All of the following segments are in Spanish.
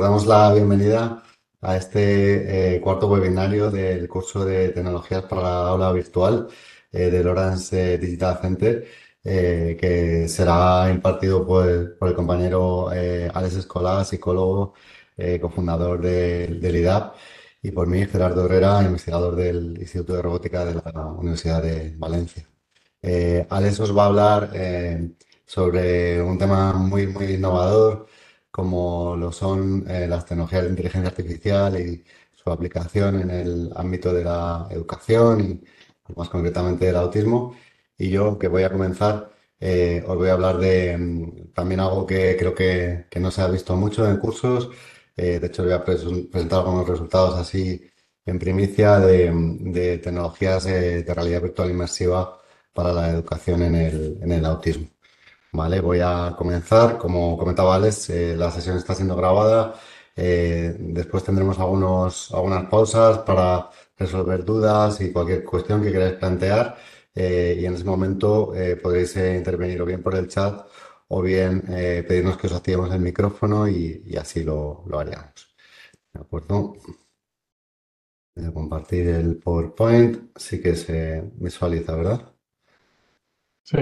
damos la bienvenida a este cuarto webinario del curso de tecnologías para la aula virtual de Lawrence Digital Center, que será impartido por el compañero Alex Escolá, psicólogo, cofundador del IDAP, y por mí, Gerardo Herrera, investigador del Instituto de Robótica de la Universidad de Valencia. Alex os va a hablar sobre un tema muy innovador, como lo son las tecnologías de inteligencia artificial y su aplicación en el ámbito de la educación y más concretamente del autismo. Y yo, que voy a comenzar, os voy a hablar de también algo que creo que no se ha visto mucho en cursos. De hecho, voy a presentar algunos resultados así en primicia de tecnologías de realidad virtual inmersiva para la educación en el autismo. Vale, voy a comenzar. Como comentaba Alex, la sesión está siendo grabada. Después tendremos algunas pausas para resolver dudas y cualquier cuestión que queráis plantear. Y en ese momento podréis intervenir o bien por el chat o bien pedirnos que os activemos el micrófono y así lo haríamos. ¿De acuerdo? Voy a compartir el PowerPoint. Sí que se visualiza, ¿verdad? Sí,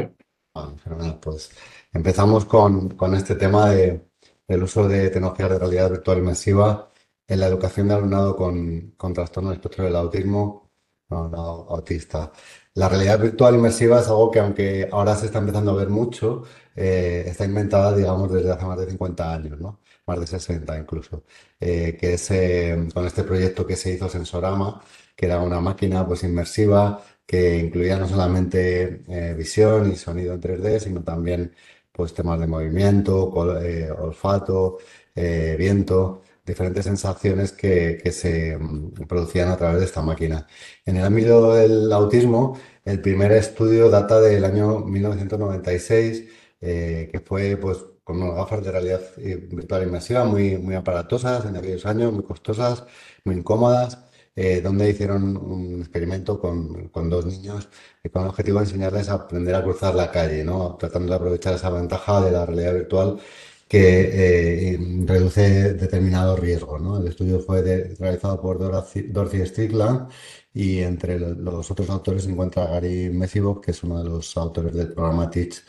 Vale, fenomenal. Pues empezamos con este tema del uso de tecnologías de realidad virtual inmersiva en la educación de alumnado con trastorno del espectro del autismo, alumnado autista. La realidad virtual inmersiva es algo que, aunque ahora se está empezando a ver mucho, está inventada, digamos, desde hace más de 50 años, ¿no? Más de 60 incluso. Que es con este proyecto que se hizo Sensorama, que era una máquina pues inmersiva que incluía no solamente visión y sonido en 3D, sino también pues temas de movimiento, olfato, viento, diferentes sensaciones que se producían a través de esta máquina. En el ámbito del autismo, el primer estudio data del año 1996, que fue pues con unas gafas de realidad virtual inmersiva muy aparatosas en aquellos años, muy costosas, muy incómodas, donde hicieron un experimento con dos niños con el objetivo de enseñarles a aprender a cruzar la calle, ¿no? Tratando de aprovechar esa ventaja de la realidad virtual que reduce determinados riesgos, ¿no? El estudio fue realizado por Dorothy Strickland y entre los otros autores se encuentra Gary Mesivov, que es uno de los autores del programa Teach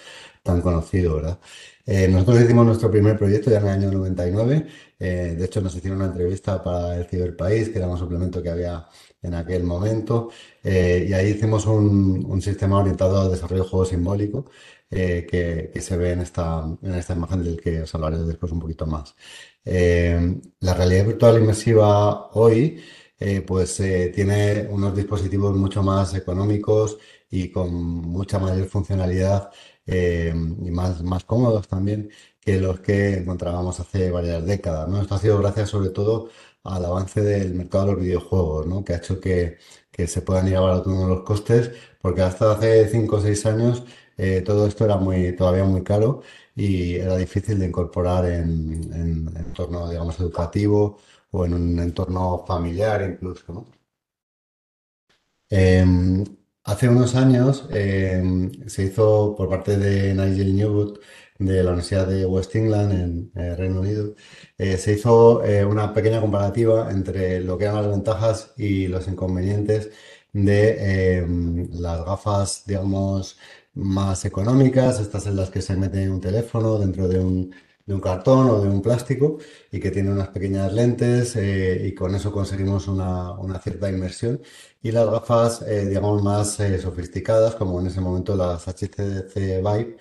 tan conocido, ¿verdad? Nosotros hicimos nuestro primer proyecto ya en el año 99. De hecho, nos hicieron una entrevista para el Ciberpaís, que era un suplemento que había en aquel momento. Y ahí hicimos un sistema orientado al desarrollo de juego simbólico, que se ve en esta imagen del que os hablaré después un poquito más. La realidad virtual inmersiva hoy pues tiene unos dispositivos mucho más económicos y con mucha mayor funcionalidad, y más cómodos también que los que encontrábamos hace varias décadas, ¿no? Esto ha sido gracias sobre todo al avance del mercado de los videojuegos, ¿no? Que ha hecho que se puedan ir abaratando los costes, porque hasta hace 5 o 6 años todo esto era todavía muy caro y era difícil de incorporar en entorno, digamos, educativo o en un entorno familiar incluso, ¿no? Em, Hace unos años se hizo por parte de Nigel Newwood de la Universidad de West England en Reino Unido. Se hizo una pequeña comparativa entre lo que eran las ventajas y los inconvenientes de las gafas, digamos, más económicas, estas en las que se mete un teléfono dentro de un cartón o de un plástico y que tiene unas pequeñas lentes, y con eso conseguimos una cierta inmersión, y las gafas, digamos, más sofisticadas, como en ese momento las HTC Vive,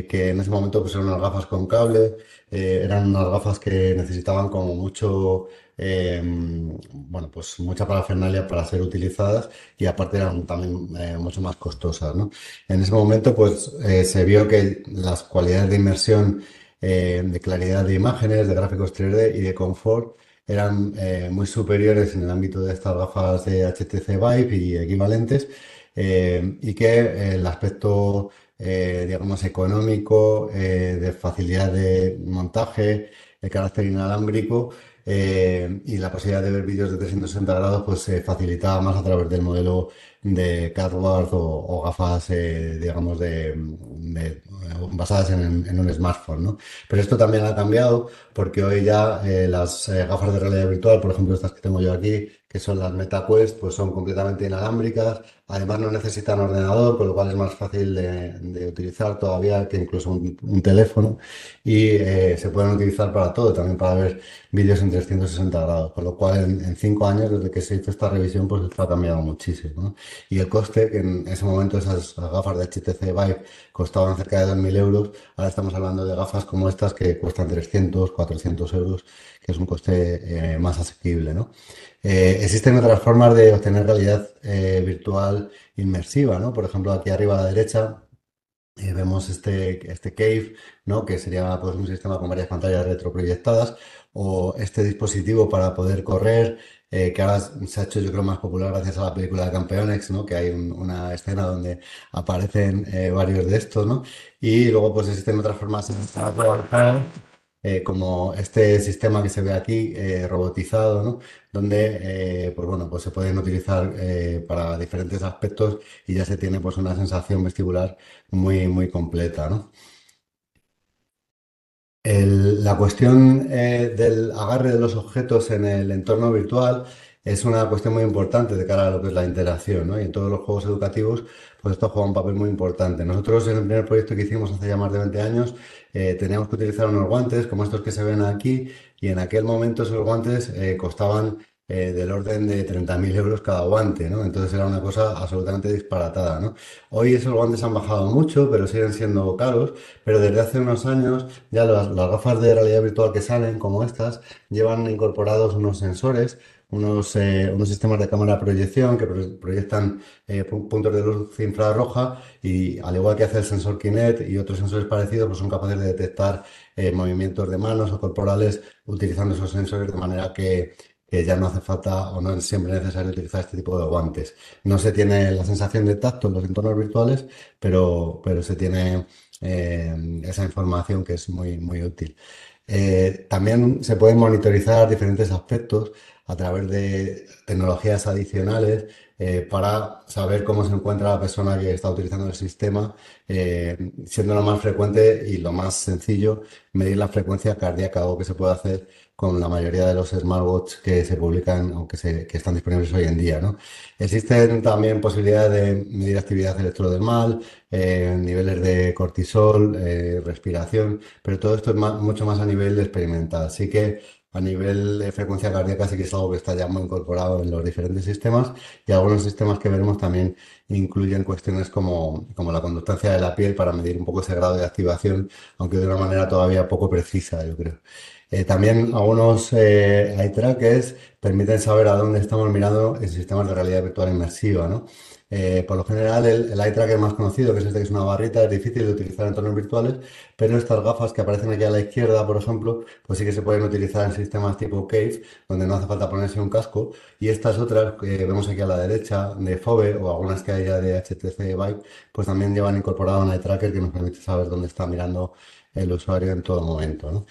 que en ese momento pues, eran unas gafas con cable, eran unas gafas que necesitaban como mucho, bueno, pues mucha parafernalia para ser utilizadas y aparte eran también mucho más costosas, ¿no? En ese momento pues se vio que las cualidades de inmersión, de claridad de imágenes, de gráficos 3D y de confort eran muy superiores en el ámbito de estas gafas de HTC Vive y equivalentes, y que el aspecto, digamos, económico, de facilidad de montaje, de carácter inalámbrico, y la posibilidad de ver vídeos de 360 grados pues se facilitaba más a través del modelo de CADWARD o gafas, digamos, basadas en un smartphone, ¿no? Pero esto también ha cambiado porque hoy ya las gafas de realidad virtual, por ejemplo, estas que tengo yo aquí, que son las MetaQuest, pues son completamente inalámbricas. Además no necesitan ordenador, con lo cual es más fácil de utilizar todavía que incluso un teléfono. Y se pueden utilizar para todo, también para ver vídeos en 360 grados. Con lo cual en 5 años, desde que se hizo esta revisión, pues esto ha cambiado muchísimo, ¿no? Y el coste, que en ese momento esas gafas de HTC Vive costaban cerca de 2.000 euros, ahora estamos hablando de gafas como estas que cuestan 300, 400 euros, que es un coste más asequible, ¿no? Existen otras formas de obtener realidad virtual inmersiva, ¿no? Por ejemplo, aquí arriba a la derecha vemos este Cave, ¿no? Que sería pues, un sistema con varias pantallas retroproyectadas, o este dispositivo para poder correr, que ahora se ha hecho yo creo más popular gracias a la película de Campeones, ¿no? Que hay una escena donde aparecen varios de estos, ¿no? Y luego pues existen otras formas como este sistema que se ve aquí, robotizado, ¿no? Donde, pues bueno, pues se pueden utilizar para diferentes aspectos y ya se tiene pues una sensación vestibular muy, muy completa, ¿no? La cuestión del agarre de los objetos en el entorno virtual es una cuestión muy importante de cara a lo que es la interacción, ¿no? Y en todos los juegos educativos, pues esto juega un papel muy importante. Nosotros en el primer proyecto que hicimos hace ya más de 20 años, teníamos que utilizar unos guantes como estos que se ven aquí, y en aquel momento esos guantes costaban del orden de 30.000 euros cada guante, ¿no? Entonces era una cosa absolutamente disparatada, ¿no? Hoy esos guantes han bajado mucho, pero siguen siendo caros, pero desde hace unos años ya las gafas de realidad virtual que salen, como estas, llevan incorporados unos sensores, unos sistemas de cámara de proyección que proyectan puntos de luz infrarroja y al igual que hace el sensor Kinect y otros sensores parecidos, pues son capaces de detectar movimientos de manos o corporales utilizando esos sensores de manera que ya no hace falta o no es siempre necesario utilizar este tipo de guantes. No se tiene la sensación de tacto en los entornos virtuales, pero se tiene esa información que es muy, muy útil. También se pueden monitorizar diferentes aspectos a través de tecnologías adicionales para saber cómo se encuentra la persona que está utilizando el sistema, siendo lo más frecuente y lo más sencillo medir la frecuencia cardíaca, algo que se puede hacer con la mayoría de los smartwatches que se publican o que están disponibles hoy en día, ¿no? Existen también posibilidades de medir actividad electrodermal, niveles de cortisol, respiración, pero todo esto es mucho más a nivel experimental. Así que a nivel de frecuencia cardíaca sí que es algo que está ya muy incorporado en los diferentes sistemas y algunos sistemas que veremos también incluyen cuestiones como la conductancia de la piel para medir un poco ese grado de activación, aunque de una manera todavía poco precisa, yo creo. También algunos eye trackers permiten saber a dónde estamos mirando en sistemas de realidad virtual inmersiva, ¿no? Por lo general, el eye tracker más conocido, que es este que es una barrita, es difícil de utilizar en entornos virtuales, pero estas gafas que aparecen aquí a la izquierda, por ejemplo, pues sí que se pueden utilizar en sistemas tipo Cave, donde no hace falta ponerse un casco. Y estas otras que vemos aquí a la derecha, de Fove, o algunas que hay ya de HTC Vive, pues también llevan incorporado un eye tracker que nos permite saber dónde está mirando el usuario en todo momento, ¿no?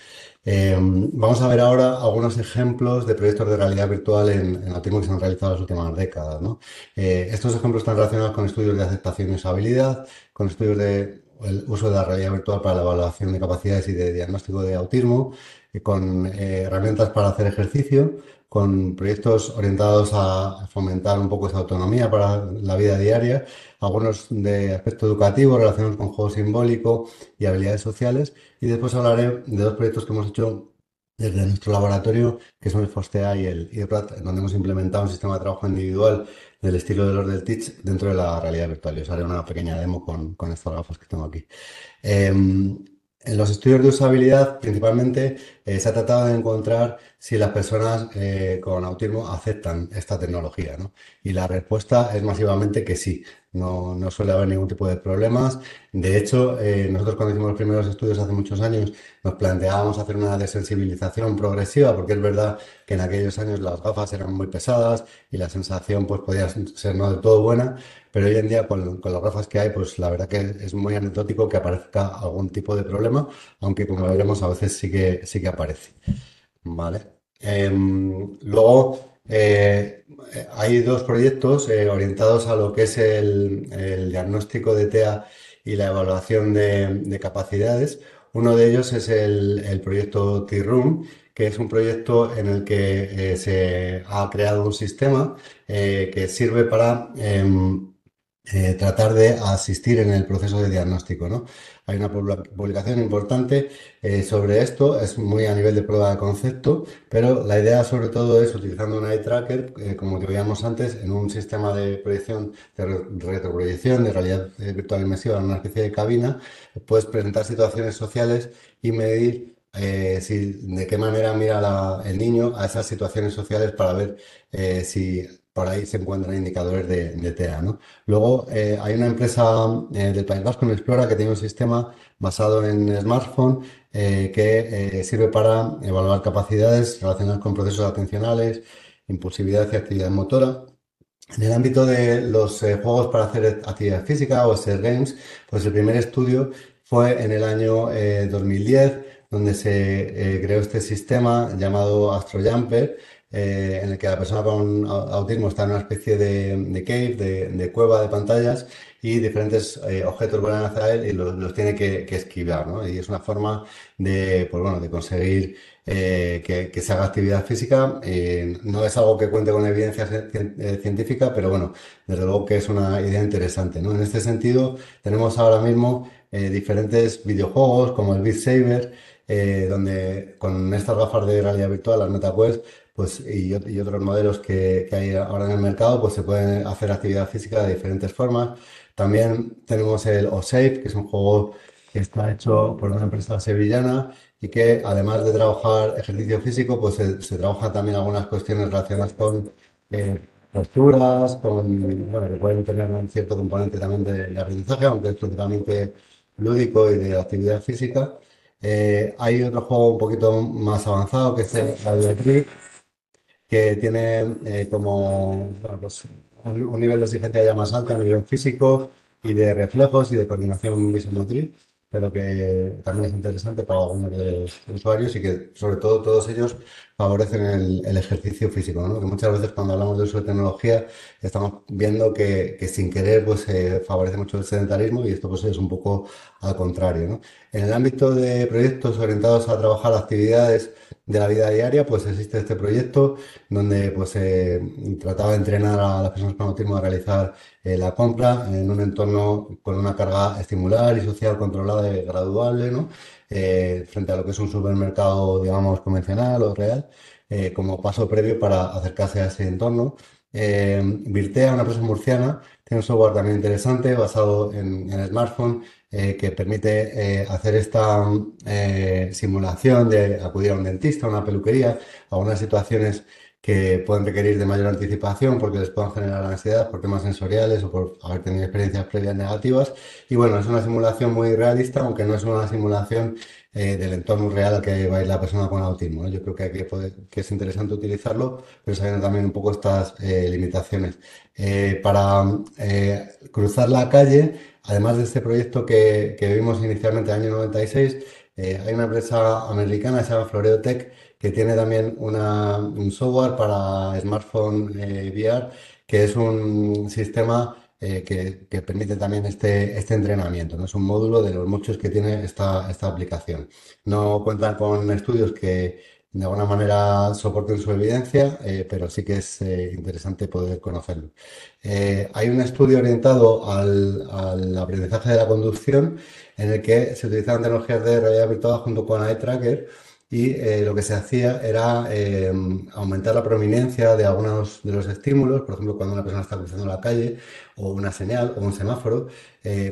Vamos a ver ahora algunos ejemplos de proyectos de realidad virtual en autismo que se han realizado en las últimas décadas, ¿no? Estos ejemplos están relacionados con estudios de aceptación y usabilidad, con estudios de el uso de la realidad virtual para la evaluación de capacidades y de diagnóstico de autismo, con herramientas para hacer ejercicio, con proyectos orientados a fomentar un poco esa autonomía para la vida diaria, algunos de aspecto educativo relacionados con juego simbólico y habilidades sociales. Y después hablaré de dos proyectos que hemos hecho desde nuestro laboratorio, que son el FOSTEA y el PRAT, en donde hemos implementado un sistema de trabajo individual del estilo de los del Teach dentro de la realidad virtual. Y os haré una pequeña demo con estas gafas que tengo aquí. En los estudios de usabilidad, principalmente, se ha tratado de encontrar si las personas con autismo aceptan esta tecnología, ¿no? Y la respuesta es masivamente que sí. No, no suele haber ningún tipo de problemas. De hecho, nosotros cuando hicimos los primeros estudios hace muchos años, nos planteábamos hacer una desensibilización progresiva, porque es verdad que en aquellos años las gafas eran muy pesadas y la sensación pues podía ser no del todo buena. Pero hoy en día, con las gafas que hay, pues la verdad que es muy anecdótico que aparezca algún tipo de problema, aunque como veremos a veces sí que aparece. ¿Vale? Luego, hay dos proyectos orientados a lo que es el diagnóstico de TEA y la evaluación de capacidades. Uno de ellos es el proyecto T-Room, que es un proyecto en el que se ha creado un sistema que sirve para tratar de asistir en el proceso de diagnóstico, ¿no? Hay una publicación importante sobre esto, es muy a nivel de prueba de concepto, pero la idea sobre todo es utilizando un eye tracker, como que veíamos antes, en un sistema de proyección, de retroproyección, de realidad virtual inmersiva, en una especie de cabina, puedes presentar situaciones sociales y medir de qué manera mira el niño a esas situaciones sociales para ver si por ahí se encuentran indicadores de TEA, ¿no? Luego, hay una empresa del País Vasco, Explora, que tiene un sistema basado en smartphone que sirve para evaluar capacidades relacionadas con procesos atencionales, impulsividad y actividad motora. En el ámbito de los juegos para hacer actividad física o ser games, pues el primer estudio fue en el año 2010, donde se creó este sistema llamado AstroJumper, en el que la persona con autismo está en una especie de cave, de cueva de pantallas, y diferentes objetos vuelan hacia él y los tiene que esquivar, ¿no? Y es una forma de, pues bueno, de conseguir que se haga actividad física. No es algo que cuente con evidencia científica, pero bueno, desde luego que es una idea interesante, ¿no? En este sentido, tenemos ahora mismo diferentes videojuegos como el Beat Saber, donde con estas gafas de realidad virtual, las MetaQuest, pues, y otros modelos que hay ahora en el mercado, pues se pueden hacer actividad física de diferentes formas. También tenemos el OSAFE, que es un juego que está hecho por una empresa sevillana y que además de trabajar ejercicio físico, pues se trabaja también algunas cuestiones relacionadas con posturas, bueno, que pueden tener un cierto componente también de aprendizaje, aunque es principalmente lúdico y de actividad física. Hay otro juego un poquito más avanzado que es el Audiotree, que tiene como bueno, pues, un nivel de exigencia ya más alto a nivel físico y de reflejos y de coordinación visomotriz, pero que también es interesante para algunos de los usuarios y que sobre todo todos ellos favorecen el ejercicio físico, ¿no? Que muchas veces cuando hablamos de uso de tecnología estamos viendo que sin querer pues se favorece mucho el sedentarismo y esto pues es un poco al contrario, ¿no? En el ámbito de proyectos orientados a trabajar actividades de la vida diaria, pues existe este proyecto donde pues trataba de entrenar a las personas con autismo a realizar la compra en un entorno con una carga estimular y social controlada y graduable, ¿no? Frente a lo que es un supermercado, digamos, convencional o real, como paso previo para acercarse a ese entorno. Virtea, una empresa murciana, tiene un software también interesante basado en smartphone que permite hacer esta simulación de acudir a un dentista, a una peluquería, a unas situaciones que pueden requerir de mayor anticipación porque les puedan generar ansiedad por temas sensoriales o por haber tenido experiencias previas negativas. Y bueno, es una simulación muy realista, aunque no es una simulación del entorno real al que va a ir la persona con autismo, ¿no? Yo creo que, que es interesante utilizarlo, pero sabiendo también un poco estas limitaciones. Para cruzar la calle, además de este proyecto que vimos inicialmente en el año 96, hay una empresa americana que se llama Floreotech que tiene también un software para smartphone VR, que es un sistema que permite también este entrenamiento, ¿no? Es un módulo de los muchos que tiene esta aplicación. No cuentan con estudios que de alguna manera soporten su evidencia, pero sí que es interesante poder conocerlo. Hay un estudio orientado al aprendizaje de la conducción en el que se utilizaban tecnologías de realidad virtual junto con eye tracker y lo que se hacía era aumentar la prominencia de algunos de los estímulos, por ejemplo, cuando una persona está cruzando la calle, o una señal, o un semáforo,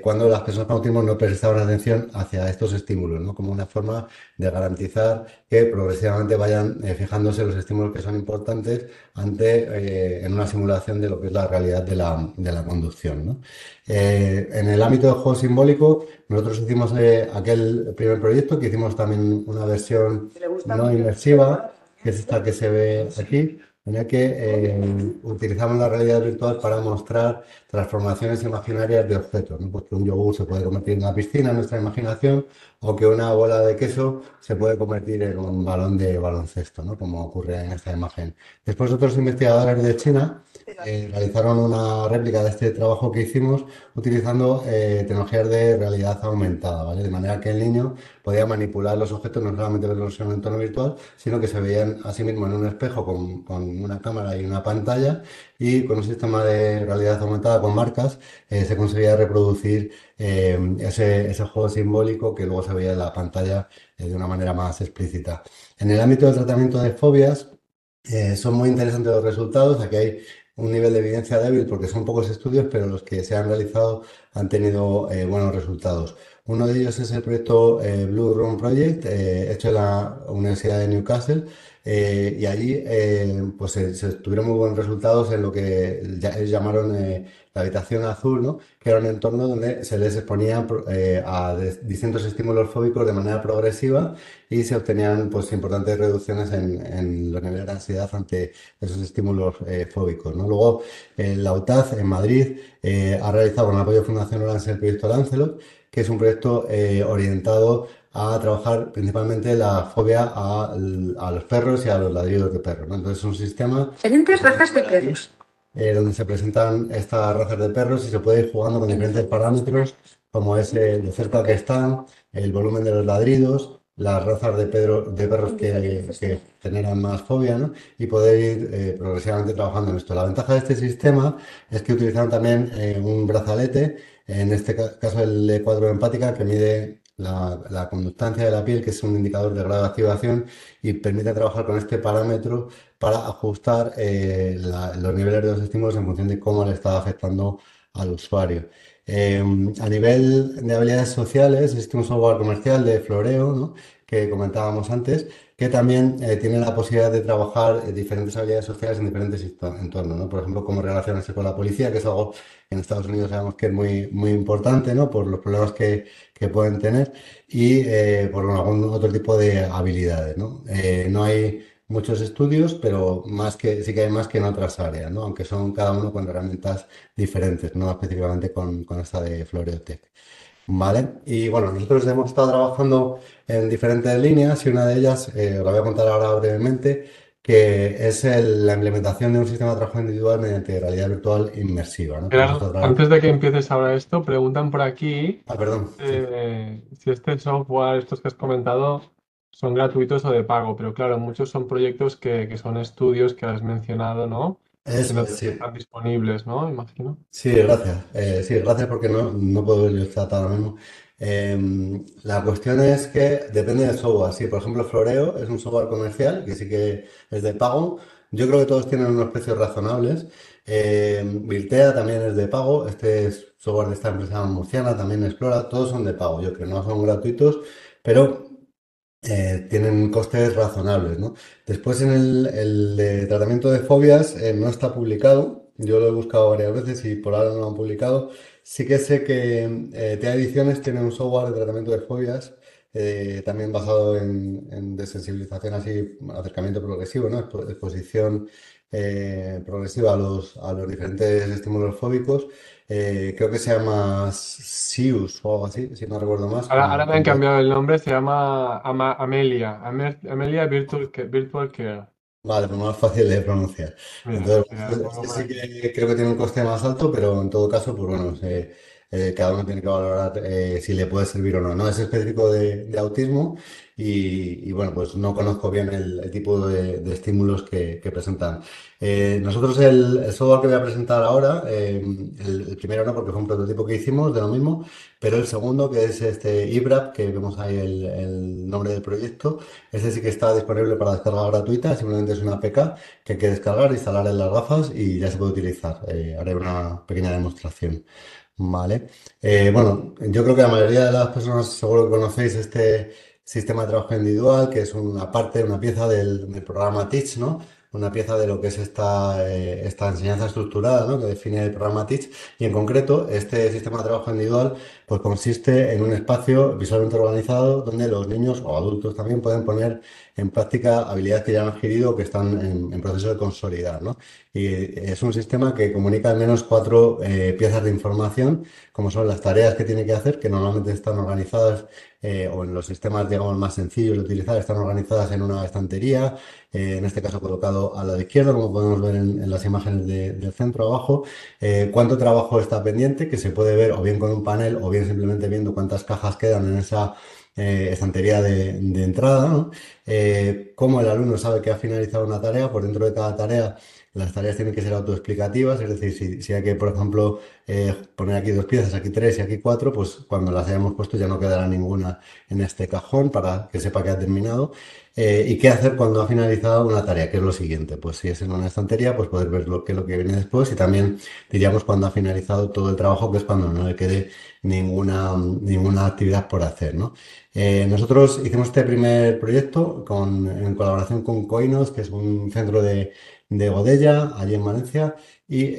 cuando las personas con autismo no prestaban atención hacia estos estímulos, ¿no? Como una forma de garantizar que progresivamente vayan fijándose los estímulos que son importantes en una simulación de lo que es la realidad de la conducción, ¿no? En el ámbito del juego simbólico, nosotros hicimos aquel primer proyecto, que hicimos también una versión no inmersiva, que es esta que se ve aquí, en el que utilizamos la realidad virtual para mostrar transformaciones imaginarias de objetos, ¿no? Pues que un yogur se puede convertir en una piscina en nuestra imaginación o que una bola de queso se puede convertir en un balón de baloncesto, ¿no? Como ocurre en esta imagen. Después otros investigadores de China realizaron una réplica de este trabajo que hicimos utilizando tecnologías de realidad aumentada, ¿vale? De manera que el niño podía manipular los objetos, no solamente verlos en un entorno virtual, sino que se veían a sí mismo en un espejo con una cámara y una pantalla y con un sistema de realidad aumentada con marcas se conseguía reproducir ese juego simbólico que luego se veía en la pantalla de una manera más explícita. En el ámbito del tratamiento de fobias, son muy interesantes los resultados. Aquí hay un nivel de evidencia débil porque son pocos estudios, pero los que se han realizado han tenido buenos resultados. Uno de ellos es el proyecto Blue Room Project, hecho en la Universidad de Newcastle, y allí pues se tuvieron muy buenos resultados en lo que ellos llamaron la habitación azul, ¿no? Que era un entorno donde se les exponía distintos estímulos fóbicos de manera progresiva y se obtenían pues, importantes reducciones en los niveles de ansiedad ante esos estímulos fóbicos, ¿no? Luego, la UTAD en Madrid ha realizado con el apoyo de Fundación Orange el proyecto Lancelot, que es un proyecto orientado a trabajar principalmente la fobia a los perros y a los ladridos de perros, ¿no? Entonces es un sistema Diferentes razas de perros. donde se presentan estas razas de perros y se puede ir jugando con diferentes parámetros, como es lo cerca que están, el volumen de los ladridos, las razas de perros que generan más fobia, ¿no? Y poder ir progresivamente trabajando en esto. La ventaja de este sistema es que utilizan también un brazalete, en este caso el E4 empática, que mide la conductancia de la piel, que es un indicador de grado de activación, y permite trabajar con este parámetro para ajustar los niveles de los estímulos en función de cómo le está afectando al usuario. Eh, a nivel de habilidades sociales, existe un software comercial de Floreo, ¿no? Que comentábamos antes, que también tiene la posibilidad de trabajar diferentes habilidades sociales en diferentes entornos, ¿no? Por ejemplo, cómo relacionarse con la policía, que es algo que en Estados Unidos sabemos que es muy, muy importante, ¿no? Por los problemas que pueden tener y por algún otro tipo de habilidades, ¿no? No hay muchos estudios, pero sí que hay más que en otras áreas, ¿no? Aunque son cada uno con herramientas diferentes, no específicamente con esta de Floreotech. ¿Vale? Y bueno, nosotros hemos estado trabajando en diferentes líneas y una de ellas, os la voy a contar ahora brevemente, que es la implementación de un sistema de trabajo individual mediante realidad virtual inmersiva, ¿no? Que hemos estado Gerardo, antes de que empieces ahora esto, preguntan por aquí perdón, sí. si este software, estos que has comentado, son gratuitos o de pago. Pero claro, muchos son proyectos que son estudios que has mencionado, ¿no? Y que Eso no es, sí. están disponibles, ¿no? Imagino. Sí, gracias porque no puedo ver el chat ahora mismo. La cuestión es que depende del software. Sí, por ejemplo, Floreo es un software comercial que sí que es de pago. Yo creo que todos tienen unos precios razonables. Virtea también es de pago. Este es software de esta empresa murciana, también Explora. Todos son de pago. Yo creo que no son gratuitos, pero tienen costes razonables, ¿no? Después en el de tratamiento de fobias no está publicado. Yo lo he buscado varias veces y por ahora no lo han publicado. Sí que sé que TEA Ediciones tiene un software de tratamiento de fobias también basado en desensibilización así, acercamiento progresivo, ¿no? Exposición progresiva a los diferentes estímulos fóbicos. Creo que se llama SIUS o algo así, si no recuerdo más, Ahora me han cambiado el nombre, se llama Amelia. Amelia Virtual Care. Vale, pues más fácil de pronunciar. Mira, Entonces, ya lo pongo este por sí aquí. que creo que tiene un coste más alto, pero en todo caso, pues bueno, cada uno tiene que valorar si le puede servir o no. No es específico de autismo y, bueno, pues no conozco bien el tipo de estímulos que presentan. Nosotros el software que voy a presentar ahora, el primero no, porque fue un prototipo que hicimos de lo mismo, pero el segundo, que es este IBRAP, que vemos ahí el nombre del proyecto. Ese sí que está disponible para descarga gratuita, simplemente es una APK que hay que descargar, instalar en las gafas y ya se puede utilizar. Haré una pequeña demostración. Vale. Bueno, yo creo que la mayoría de las personas seguro que conocéis este sistema de trabajo individual, que es una parte, una pieza del programa Teach, ¿no? una pieza de lo que es esta enseñanza estructurada, ¿no? Que define el programa Teach. Y en concreto, este sistema de trabajo individual pues consiste en un espacio visualmente organizado donde los niños o adultos también pueden poner en práctica habilidades que ya han adquirido o que están en proceso de consolidar, ¿no? Y es un sistema que comunica al menos cuatro piezas de información, como son las tareas que tiene que hacer, que normalmente están organizadas o en los sistemas, digamos, más sencillos de utilizar, están organizadas en una estantería, en este caso colocado a la izquierda, como podemos ver en las imágenes del centro abajo. Cuánto trabajo está pendiente, que se puede ver o bien con un panel o bien simplemente viendo cuántas cajas quedan en esa estantería de entrada, ¿no? Cómo el alumno sabe que ha finalizado una tarea, por dentro de cada tarea. Las tareas tienen que ser autoexplicativas, es decir, si hay que, por ejemplo, poner aquí dos piezas, aquí tres y aquí cuatro, pues cuando las hayamos puesto ya no quedará ninguna en este cajón para que sepa que ha terminado. ¿Y qué hacer cuando ha finalizado una tarea? ¿Qué es lo siguiente? Pues si es en una estantería, pues poder ver qué es lo que viene después y también diríamos cuando ha finalizado todo el trabajo, que es cuando no le quede ninguna actividad por hacer, ¿no? Nosotros hicimos este primer proyecto en colaboración con Coinos, que es un centro de Godella, allí en Valencia, y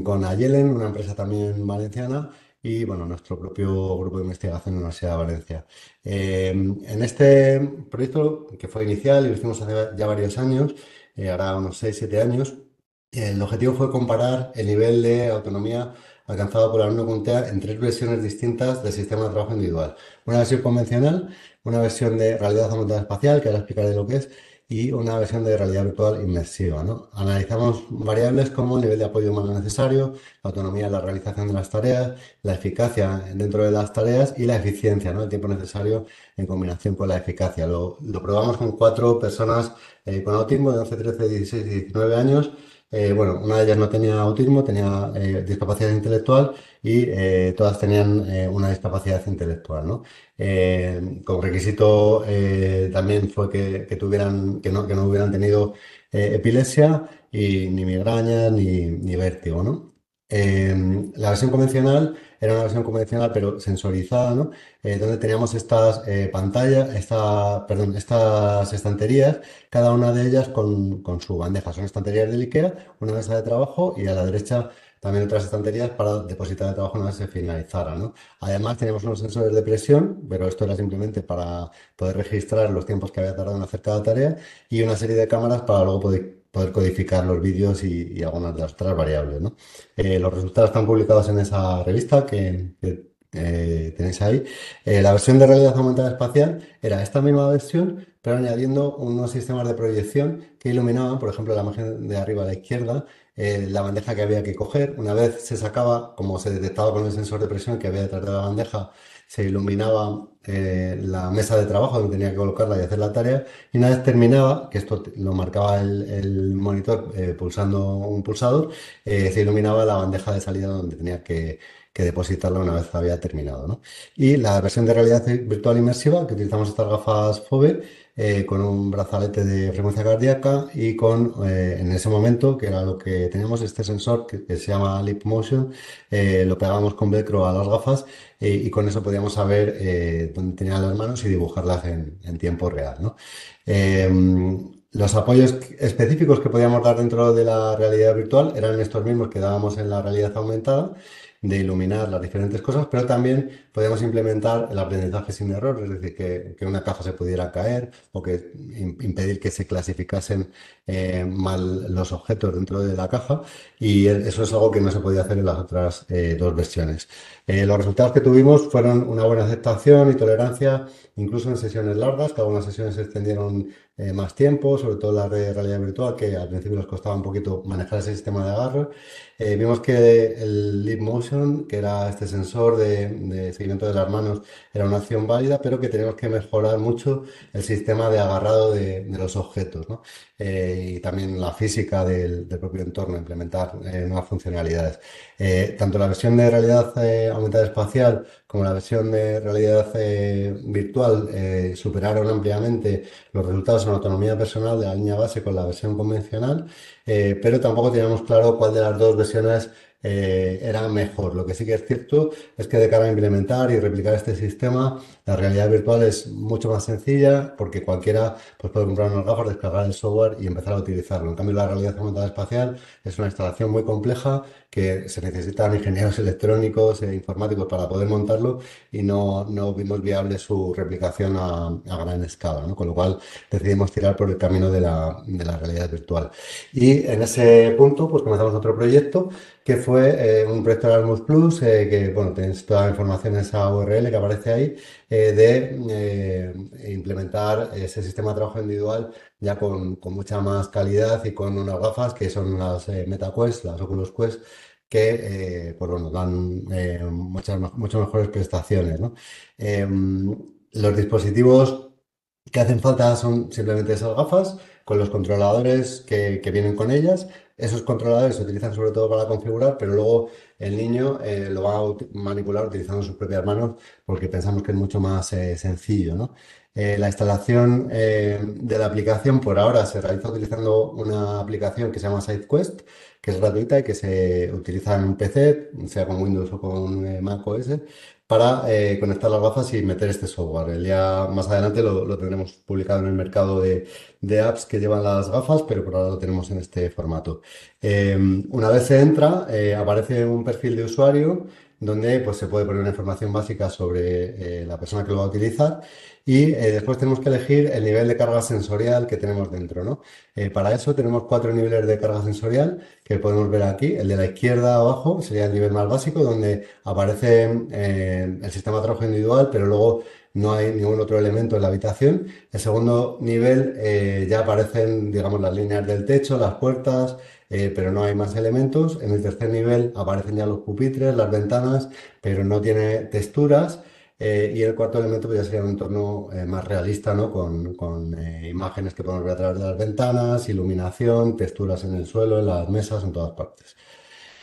con Ayelen, una empresa también valenciana, y bueno, nuestro propio grupo de investigación en la Universidad de Valencia. En este proyecto, que fue inicial y lo hicimos hace ya varios años, ahora unos 6 7 años, el objetivo fue comparar el nivel de autonomía alcanzado por el alumno con TEA en tres versiones distintas del sistema de trabajo individual. Una versión convencional, una versión de realidad aumentada espacial, que ahora explicaré lo que es, y una versión de realidad virtual inmersiva, ¿no? Analizamos variables como el nivel de apoyo humano necesario, la autonomía en la realización de las tareas, la eficacia dentro de las tareas y la eficiencia, ¿no? El tiempo necesario en combinación con la eficacia. Lo probamos con cuatro personas con autismo de 11 13 16 y 19 años. Bueno, una de ellas no tenía autismo, tenía discapacidad intelectual y todas tenían una discapacidad intelectual, ¿no? Con requisito también fue que tuvieran, que no hubieran tenido epilepsia y ni migraña ni vértigo, ¿no? La versión convencional era una versión convencional pero sensorizada, ¿no? Donde teníamos estas pantallas, estas estanterías, cada una de ellas con su bandeja. Son estanterías del IKEA, una mesa de trabajo y a la derecha también otras estanterías para depositar el trabajo una vez se finalizara, ¿no? Además teníamos unos sensores de presión, pero esto era simplemente para poder registrar los tiempos que había tardado en hacer cada tarea y una serie de cámaras para luego poder codificar los vídeos y algunas de las otras variables, ¿no? Los resultados están publicados en esa revista que tenéis ahí. La versión de realidad aumentada espacial era esta misma versión, pero añadiendo unos sistemas de proyección que iluminaban, por ejemplo, la imagen de arriba a la izquierda, la bandeja que había que coger. Una vez se sacaba, como se detectaba con el sensor de presión que había detrás de la bandeja, se iluminaba la mesa de trabajo donde tenía que colocarla y hacer la tarea. Y una vez terminaba, que esto lo marcaba el monitor pulsando un pulsador, se iluminaba la bandeja de salida donde tenía que depositarla una vez había terminado, ¿no? Y la versión de realidad virtual inmersiva, que utilizamos estas gafas FOVE, con un brazalete de frecuencia cardíaca y en ese momento, que era lo que teníamos, este sensor que se llama Leap Motion, lo pegábamos con velcro a las gafas y con eso podíamos saber dónde tenían las manos y dibujarlas en tiempo real, ¿no? Los apoyos específicos que podíamos dar dentro de la realidad virtual eran estos mismos que dábamos en la realidad aumentada, de iluminar las diferentes cosas, pero también podíamos implementar el aprendizaje sin error, es decir, que una caja se pudiera caer o que impedir que se clasificasen mal los objetos dentro de la caja y eso es algo que no se podía hacer en las otras dos versiones. Los resultados que tuvimos fueron una buena aceptación y tolerancia, incluso en sesiones largas, que algunas sesiones se extendieron más tiempo, sobre todo la de realidad virtual, que al principio nos costaba un poquito manejar ese sistema de agarre. Vimos que el Leap Motion, que era este sensor de seguimiento de las manos, era una opción válida, pero que tenemos que mejorar mucho el sistema de agarrado de los objetos, ¿no? Y también la física del propio entorno, implementar nuevas funcionalidades. Tanto la versión de realidad aumentada espacial como la versión de realidad virtual superaron ampliamente los resultados en autonomía personal de la línea base con la versión convencional, pero tampoco teníamos claro cuál de las dos versiones era mejor. Lo que sí que es cierto es que de cara a implementar y replicar este sistema, la realidad virtual es mucho más sencilla porque cualquiera pues, puede comprar unas gafas, descargar el software y empezar a utilizarlo. En cambio, la realidad aumentada espacial es una instalación muy compleja que se necesitan ingenieros electrónicos e informáticos para poder montarlo y no vimos viable su replicación a gran escala, ¿no? Con lo cual decidimos tirar por el camino de la realidad virtual. Y en ese punto, pues comenzamos otro proyecto que fue un proyecto de Erasmus Plus, que bueno, tenéis toda la información en esa URL que aparece ahí, de implementar ese sistema de trabajo individual ya con mucha más calidad y con unas gafas que son las MetaQuest, las Oculus Quest, que pues bueno, dan mucho mejores prestaciones, ¿no? Los dispositivos que hacen falta son simplemente esas gafas con los controladores que vienen con ellas. Esos controladores se utilizan sobre todo para configurar, pero luego el niño lo va a manipular utilizando sus propias manos porque pensamos que es mucho más sencillo, ¿no? La instalación de la aplicación por ahora se realiza utilizando una aplicación que se llama SideQuest, que es gratuita y que se utiliza en un PC, sea con Windows o con Mac OS, para conectar las gafas y meter este software. El día más adelante lo tendremos publicado en el mercado de apps que llevan las gafas, pero por ahora lo tenemos en este formato. Una vez se entra, aparece un perfil de usuario donde pues, se puede poner una información básica sobre la persona que lo va a utilizar y después tenemos que elegir el nivel de carga sensorial que tenemos dentro, ¿no? Para eso tenemos 4 niveles de carga sensorial que podemos ver aquí. El de la izquierda abajo sería el nivel más básico, donde aparece el sistema de trabajo individual, pero luego no hay ningún otro elemento en la habitación. El segundo nivel ya aparecen, digamos, las líneas del techo, las puertas, pero no hay más elementos. En el tercer nivel aparecen ya los pupitres, las ventanas, pero no tiene texturas. Y el cuarto elemento pues, ya sería un entorno más realista, ¿no? Con imágenes que podemos ver a través de las ventanas, iluminación, texturas en el suelo, en las mesas, en todas partes.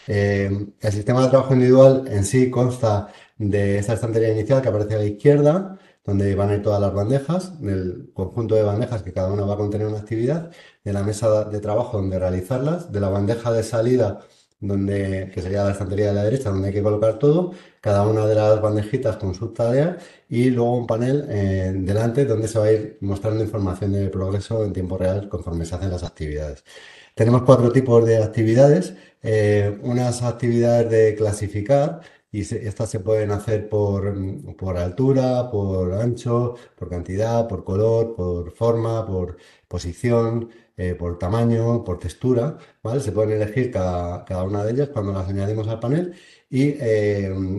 El sistema de trabajo individual en sí consta de esta estantería inicial que aparece a la izquierda, donde van a ir todas las bandejas, del conjunto de bandejas que cada una va a contener una actividad, de la mesa de trabajo donde realizarlas, de la bandeja de salida, que sería la estantería de la derecha, donde hay que colocar todo, cada una de las bandejitas con sus tareas y luego un panel delante donde se va a ir mostrando información de progreso en tiempo real conforme se hacen las actividades. Tenemos 4 tipos de actividades. Unas actividades de clasificar, y estas se pueden hacer por altura, por ancho, por cantidad, por color, por forma, por posición, por tamaño, por textura, ¿vale? Se pueden elegir cada una de ellas cuando las añadimos al panel y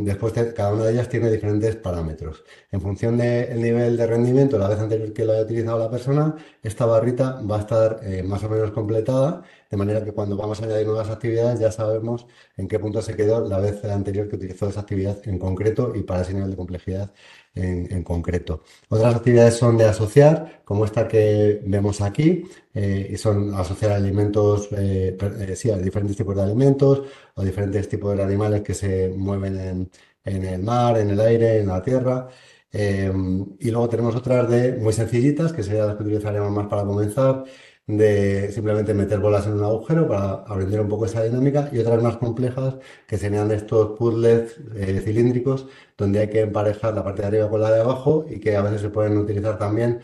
después cada una de ellas tiene diferentes parámetros. En función del nivel de rendimiento, la vez anterior que lo haya utilizado la persona, esta barrita va a estar más o menos completada de manera que cuando vamos a añadir nuevas actividades ya sabemos en qué punto se quedó la vez anterior que utilizó esa actividad en concreto y para ese nivel de complejidad en concreto. Otras actividades son de asociar, como esta que vemos aquí, y son asociar alimentos, sí, a diferentes tipos de alimentos o diferentes tipos de animales que se mueven en el mar, en el aire, en la tierra. Y luego tenemos otras de muy sencillitas, que serían las que utilizaremos más para comenzar, de simplemente meter bolas en un agujero para aprender un poco esa dinámica y otras más complejas que serían estos puzzles cilíndricos donde hay que emparejar la parte de arriba con la de abajo y que a veces se pueden utilizar también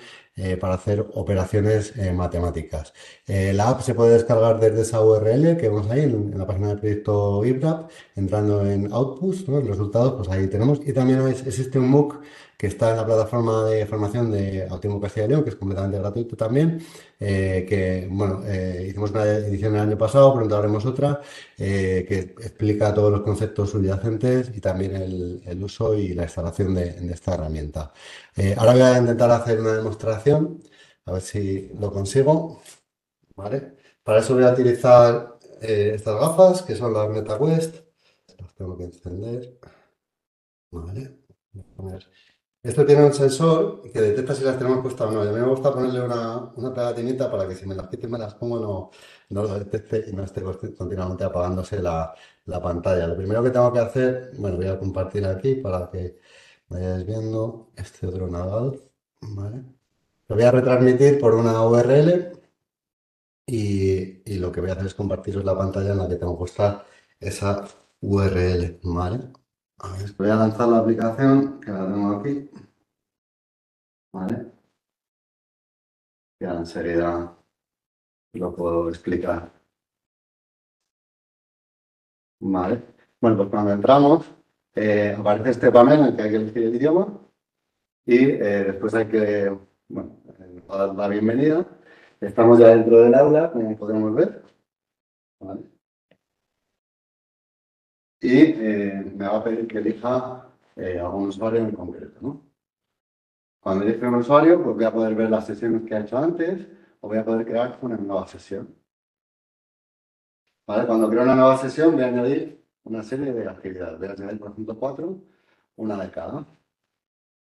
para hacer operaciones matemáticas. La app se puede descargar desde esa URL que vemos ahí en la página del proyecto IBRAP, entrando en Outputs, ¿no? En resultados, pues ahí tenemos. Y también existe un MOOC que está en la plataforma de formación de Autismo Castilla y León, que es completamente gratuito también, que bueno, hicimos una edición el año pasado, pronto haremos otra, que explica todos los conceptos subyacentes y también el uso y la instalación de esta herramienta. Ahora voy a intentar hacer una demostración, a ver si lo consigo, ¿vale? Para eso voy a utilizar estas gafas, que son las MetaQuest. Las tengo que encender, ¿vale? Voy a poner esto tiene un sensor que detecta si las tenemos puestas o no. Y a mí me gusta ponerle una pegatinita para que si me las quito y me las pongo no lo detecte y no esté continuamente apagándose la pantalla. Lo primero que tengo que hacer, bueno, voy a compartir aquí para que vayáis viendo este otro navegador, ¿vale? Lo voy a retransmitir por una URL y lo que voy a hacer es compartiros la pantalla en la que tengo puesta esa. URL, ¿vale? A ver, voy a lanzar la aplicación, que la tengo aquí, ¿vale? Ya enseguida lo puedo explicar, ¿vale? Bueno, pues cuando entramos, aparece este panel en el que hay que elegir el idioma y después hay que, bueno, dar la bienvenida. Estamos ya dentro del aula, como podemos ver, ¿vale? Y me va a pedir que elija algún usuario en concreto, ¿no? Cuando elige un usuario, pues voy a poder ver las sesiones que ha hecho antes o voy a poder crear una nueva sesión. ¿Vale? Cuando creo una nueva sesión, voy a añadir una serie de actividades. Voy a añadir, por ejemplo, cuatro, una de cada.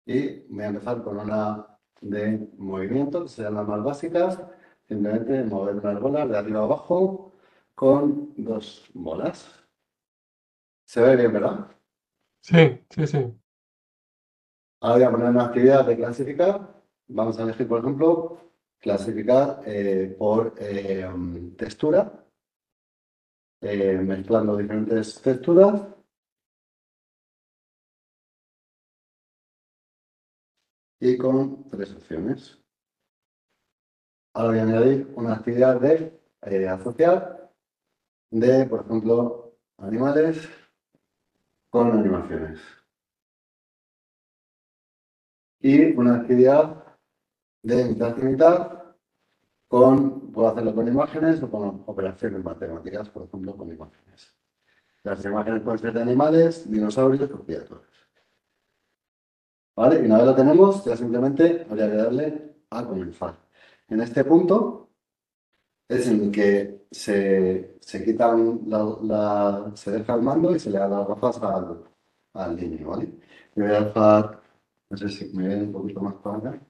Y voy a empezar con una de movimiento, que serán las más básicas. Simplemente mover unas bolas de arriba a abajo con dos bolas. Se ve bien, ¿verdad? Sí, sí, sí. Ahora voy a poner una actividad de clasificar. Vamos a elegir, por ejemplo, clasificar por textura, mezclando diferentes texturas y con tres opciones. Ahora voy a añadir una actividad de asociar de, por ejemplo, animales con animaciones. Y una actividad de mitad y mitad puedo hacerlo con imágenes o con operaciones matemáticas, por ejemplo, con imágenes. Las imágenes pueden ser de animales, dinosaurios o criaturas. ¿Vale? Y una vez lo tenemos, ya simplemente habría que darle a comenzar. En este punto es en el que se quitan se deja el mando y se le da las gafas al niño, ¿vale? Y voy a dejar, no sé si me viene un poquito más para acá.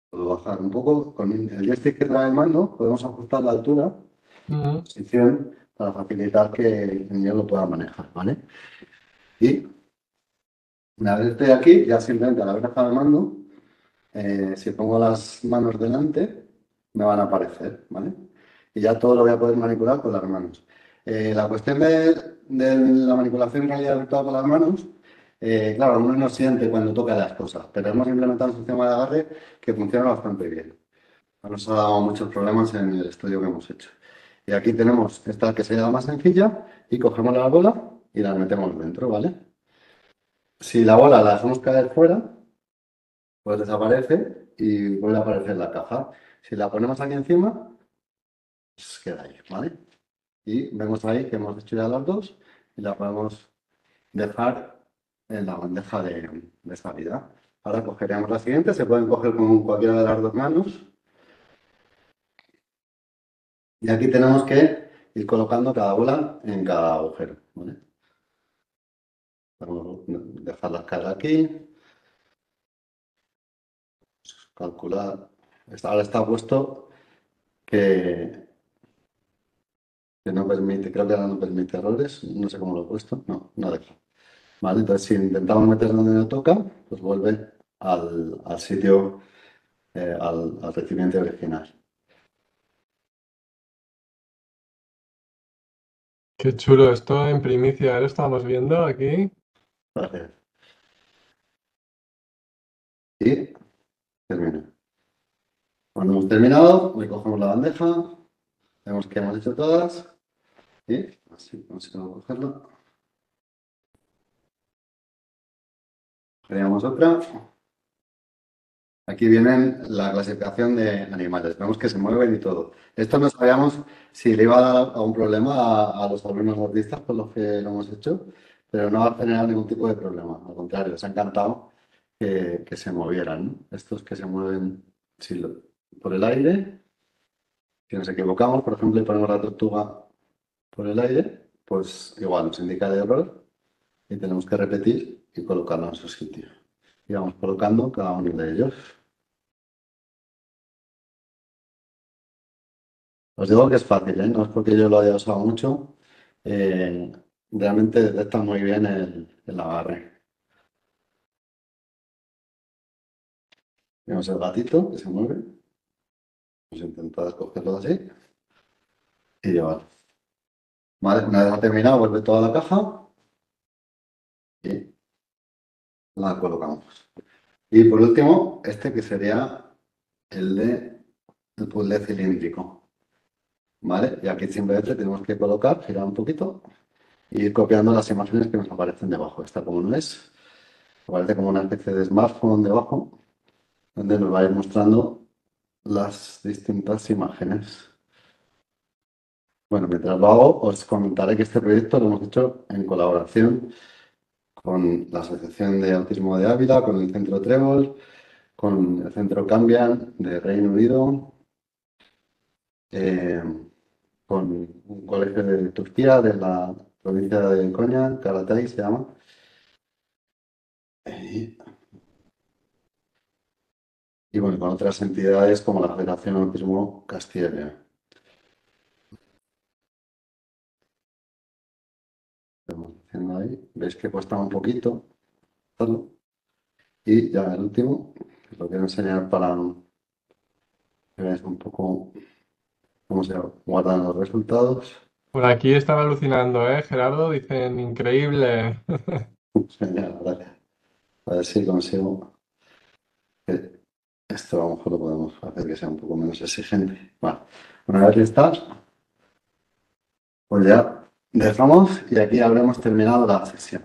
Puedo bajar un poco. Con el joystick que trae el mando podemos ajustar la altura, Ujú. posición, para facilitar que el niño lo pueda manejar, ¿vale? Y una vez estoy aquí, ya simplemente al haber dejado el mando, si pongo las manos delante, me van a aparecer, ¿vale? Y ya todo lo voy a poder manipular con las manos. La cuestión de la manipulación en realidad virtual con las manos, claro, uno no siente cuando toca las cosas, pero hemos implementado un sistema de agarre que funciona bastante bien. No nos ha dado muchos problemas en el estudio que hemos hecho. Y aquí tenemos esta que sería la más sencilla y cogemos la bola y la metemos dentro, ¿vale? Si la bola la dejamos caer fuera, pues desaparece y vuelve a aparecer la caja. Si la ponemos aquí encima, pues queda ahí, ¿vale? Y vemos ahí que hemos hecho ya las dos y la podemos dejar en la bandeja de salida. Ahora cogeríamos la siguiente, se pueden coger con cualquiera de las dos manos y aquí tenemos que ir colocando cada bola en cada agujero, ¿vale? Vamos a dejarlas caer aquí, calcular. Ahora está puesto que no permite, creo que ahora no permite errores, no sé cómo lo he puesto, no, no deja. ¿Vale? Entonces, si intentamos meter donde no toca, pues vuelve al sitio, al recipiente original. Qué chulo esto en primicia. Lo estamos viendo aquí. Gracias. Y termina. Cuando hemos terminado, recogemos la bandeja, vemos que hemos hecho todas y así, vamos a cogerla. Creamos otra. Aquí viene la clasificación de animales. Vemos que se mueven y todo. Esto no sabíamos si le iba a dar algún problema a los alumnos autistas con los que lo hemos hecho, pero no va a generar ningún tipo de problema. Al contrario, les ha encantado que se movieran, ¿no? Estos que se mueven si por el aire. Si nos equivocamos, por ejemplo, y ponemos la tortuga por el aire, pues igual nos indica el error y tenemos que repetir y colocarlo en su sitio. Y vamos colocando cada uno de ellos. Os digo que es fácil, ¿eh? No es porque yo lo haya usado mucho. Eh, realmente detecta muy bien el agarre. Vemos el gatito que se mueve. Vamos a intentar cogerlo así y llevarlo. Vale, una vez ha terminado, vuelve toda la caja y la colocamos. Y por último, este que sería el de el puzzle cilíndrico. ¿Vale? Y aquí simplemente tenemos que colocar, girar un poquito y ir copiando las imágenes que nos aparecen debajo. Esta como no es, aparece como una especie de smartphone debajo, donde nos va a ir mostrando las distintas imágenes. Bueno, mientras lo hago, os comentaré que este proyecto lo hemos hecho en colaboración con la Asociación de Autismo de Ávila, con el Centro Trébol, con el Centro Cambian de Reino Unido, eh, con un colegio de Turquía, de la provincia de Konya, Karatay se llama. Y, y bueno, con otras entidades como la Federación Autismo Castilla y León. Estamos haciendo ahí. Veis que cuesta un poquito hacerlo. Y ya el último, que os lo quiero enseñar para que veáis un poco cómo se guardan los resultados. Por aquí estaba alucinando, ¿eh, Gerardo? Dicen increíble. Genial, gracias. A ver si consigo que esto a lo mejor lo podemos hacer que sea un poco menos exigente. Bueno, una vez que está, pues ya dejamos y aquí habremos terminado la sesión.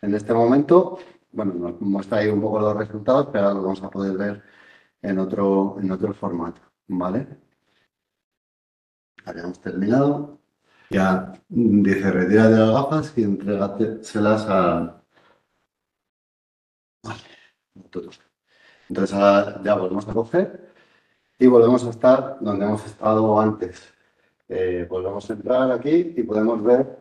En este momento, bueno, nos muestra ahí un poco los resultados, pero ahora lo vamos a poder ver en otro formato, ¿vale? Habíamos terminado. Ya dice, retírate las gafas y entrégaselas a todos. Entonces ahora ya volvemos a coger y volvemos a estar donde hemos estado antes. Volvemos a entrar aquí y podemos ver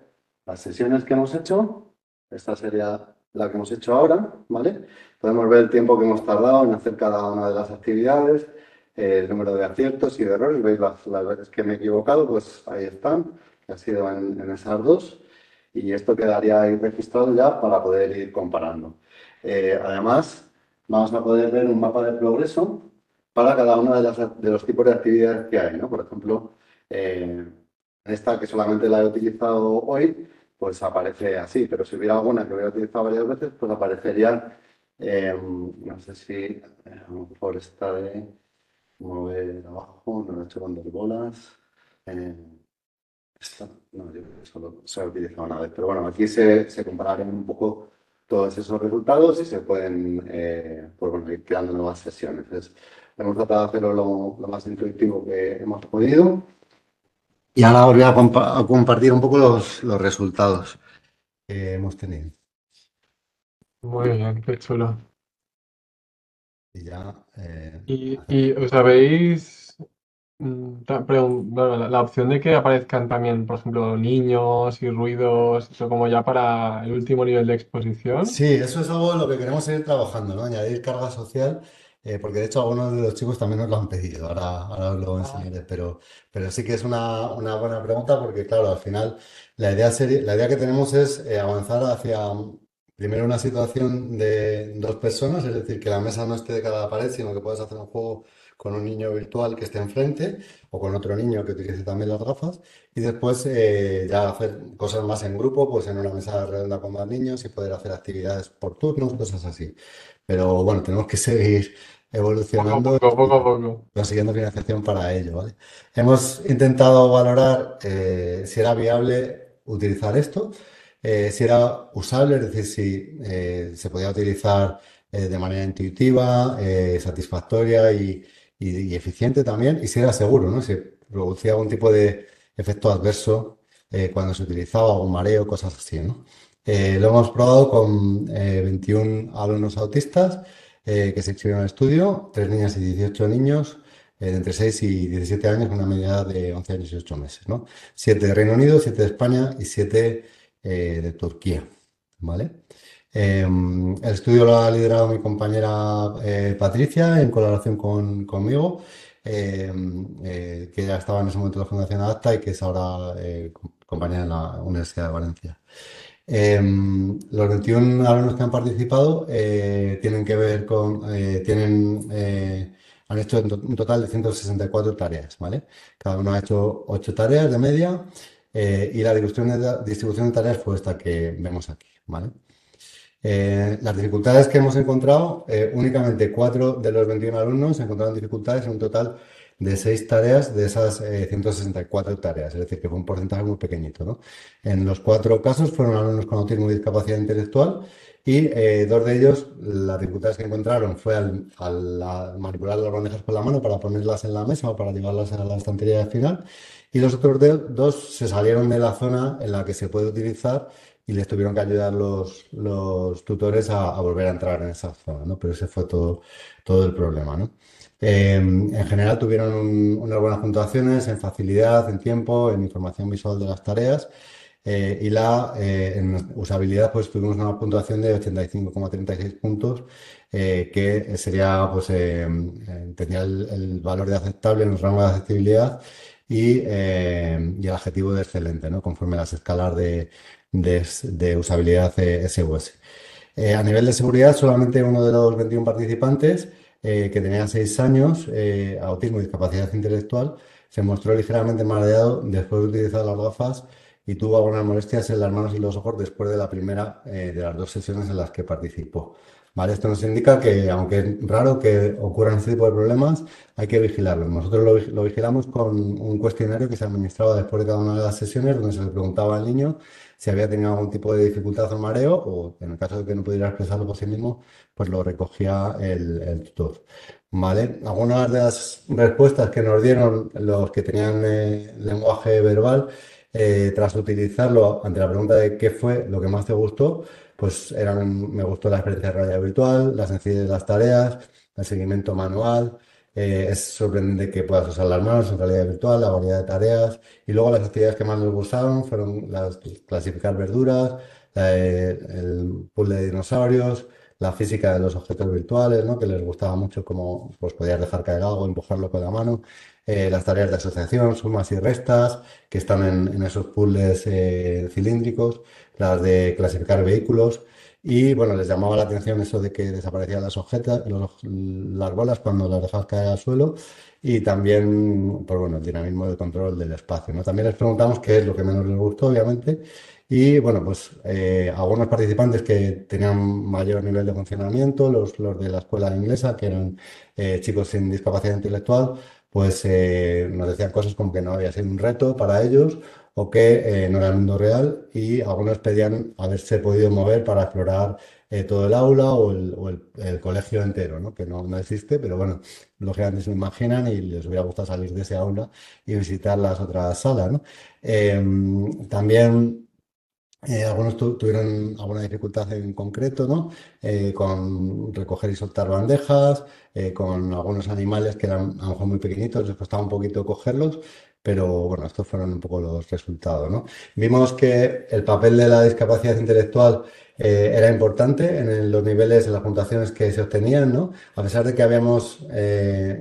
las sesiones que hemos hecho. Esta sería la que hemos hecho ahora, ¿vale? Podemos ver el tiempo que hemos tardado en hacer cada una de las actividades, el número de aciertos y de errores. ¿Veis las veces que me he equivocado? Pues ahí están, que ha sido en esas dos. Y esto quedaría ahí registrado ya para poder ir comparando. Además, vamos a poder ver un mapa de progreso para cada uno de los tipos de actividades que hay, ¿no? Por ejemplo, esta que solamente la he utilizado hoy, pues aparece así, pero si hubiera alguna que hubiera utilizado varias veces, pues aparecería, no sé si a lo mejor esta de mover abajo, no lo he hecho con dos bolas. eh, esta, no, yo creo que solo se ha utilizado una vez, pero bueno, aquí se compararon un poco todos esos resultados y se pueden pues bueno, ir creando nuevas sesiones. Entonces, hemos tratado de hacerlo lo más intuitivo que hemos podido. Y ahora os voy a compartir un poco los resultados que hemos tenido. Muy bien, qué chulo. Y ya, Y os habéis bueno, la opción de que aparezcan también, por ejemplo, niños y ruidos, eso como ya para el último nivel de exposición. sí, eso es algo en lo que queremos seguir trabajando, ¿no? Añadir carga social, porque de hecho algunos de los chicos también nos lo han pedido, ahora os lo Ah, enseñaré, pero sí que es una buena pregunta porque, claro, al final la idea que tenemos es avanzar hacia, primero, una situación de dos personas, es decir, que la mesa no esté de cada pared, sino que puedas hacer un juego con un niño virtual que esté enfrente o con otro niño que utilice también las gafas. Y después ya hacer cosas más en grupo, pues en una mesa redonda con más niños y poder hacer actividades por turnos, cosas así. Pero bueno, tenemos que seguir poco a evolucionando poco, poco a y poco. consiguiendo financiación para ello, ¿vale? Hemos intentado valorar si era viable utilizar esto, si era usable, es decir, si se podía utilizar de manera intuitiva, satisfactoria y eficiente también, y si era seguro, ¿no? Si producía algún tipo de efecto adverso cuando se utilizaba, un mareo, cosas así, ¿no? Lo hemos probado con 21 alumnos autistas que se inscribieron al estudio, 3 niñas y 18 niños de entre 6 y 17 años, con una media de 11 años y 8 meses, ¿no? 7 de Reino Unido, 7 de España y 7 de Turquía, ¿vale? El estudio lo ha liderado mi compañera Patricia en colaboración conmigo, que ya estaba en ese momento en la Fundación Adapta y que es ahora compañera en la Universidad de Valencia. Los 21 alumnos que han participado tienen que ver con, han hecho un total de 164 tareas, ¿vale? Cada uno ha hecho 8 tareas de media y la distribución de tareas fue esta que vemos aquí, ¿vale? Las dificultades que hemos encontrado, únicamente 4 de los 21 alumnos encontraron dificultades en un total de 6 tareas de esas 164 tareas, es decir, que fue un porcentaje muy pequeñito, ¿no? En los 4 casos fueron alumnos con autismo y discapacidad intelectual y 2 de ellos, las dificultades que encontraron fue al manipular las bandejas con la mano para ponerlas en la mesa o para llevarlas a la estantería final y los otros dos se salieron de la zona en la que se puede utilizar y les tuvieron que ayudar los tutores a volver a entrar en esa zona, ¿no? Pero ese fue todo el problema, ¿no? En general tuvieron unas buenas puntuaciones en facilidad, en tiempo, en información visual de las tareas en usabilidad pues tuvimos una puntuación de 85,36 puntos que sería pues tenía el valor de aceptable en el rango de accesibilidad y el adjetivo de excelente, ¿no? Conforme las escalas de usabilidad SUS. A nivel de seguridad, solamente uno de los 21 participantes, que tenía 6 años, autismo y discapacidad intelectual, se mostró ligeramente mareado después de utilizar las gafas y tuvo algunas molestias en las manos y los ojos después de la primera de las 2 sesiones en las que participó. ¿Vale? Esto nos indica que, aunque es raro que ocurran este tipo de problemas, hay que vigilarlo. Nosotros lo vigilamos con un cuestionario que se administraba después de cada una de las sesiones, donde se le preguntaba al niño si había tenido algún tipo de dificultad o mareo, o en el caso de que no pudiera expresarlo por sí mismo, pues lo recogía el tutor. ¿Vale? Algunas de las respuestas que nos dieron los que tenían lenguaje verbal, tras utilizarlo ante la pregunta de qué fue lo que más te gustó, pues me gustó la experiencia de realidad virtual, la sencillez de las tareas, el seguimiento manual. Es sorprendente que puedas usar las manos en realidad virtual, la variedad de tareas. Y luego las actividades que más nos gustaron fueron las de clasificar verduras, el puzzle de dinosaurios, la física de los objetos virtuales, ¿no? Que les gustaba mucho cómo pues, podías dejar caer algo, empujarlo con la mano. Las tareas de asociación, sumas y restas, que están en esos puzzles cilíndricos, las de clasificar vehículos. Y bueno, les llamaba la atención eso de que desaparecían las bolas cuando las dejabas caer al suelo y también, pues bueno, el dinamismo del control del espacio, ¿no? También les preguntamos qué es lo que menos les gustó, obviamente, y bueno, pues algunos participantes que tenían mayor nivel de funcionamiento, los de la escuela inglesa, que eran chicos sin discapacidad intelectual, pues nos decían cosas como que no había sido un reto para ellos o que no era el mundo real y algunos pedían haberse podido mover para explorar todo el aula o el colegio entero, ¿no? Que no existe, pero bueno, lógicamente se lo imaginan y les hubiera gustado salir de ese aula y visitar las otras salas, ¿no? También algunos tuvieron alguna dificultad en concreto, ¿no? Con recoger y soltar bandejas, con algunos animales que eran a lo mejor muy pequeñitos, les costaba un poquito cogerlos, pero bueno, estos fueron un poco los resultados, ¿no? Vimos que el papel de la discapacidad intelectual era importante en los niveles, en las puntuaciones que se obtenían, ¿no? A pesar de que habíamos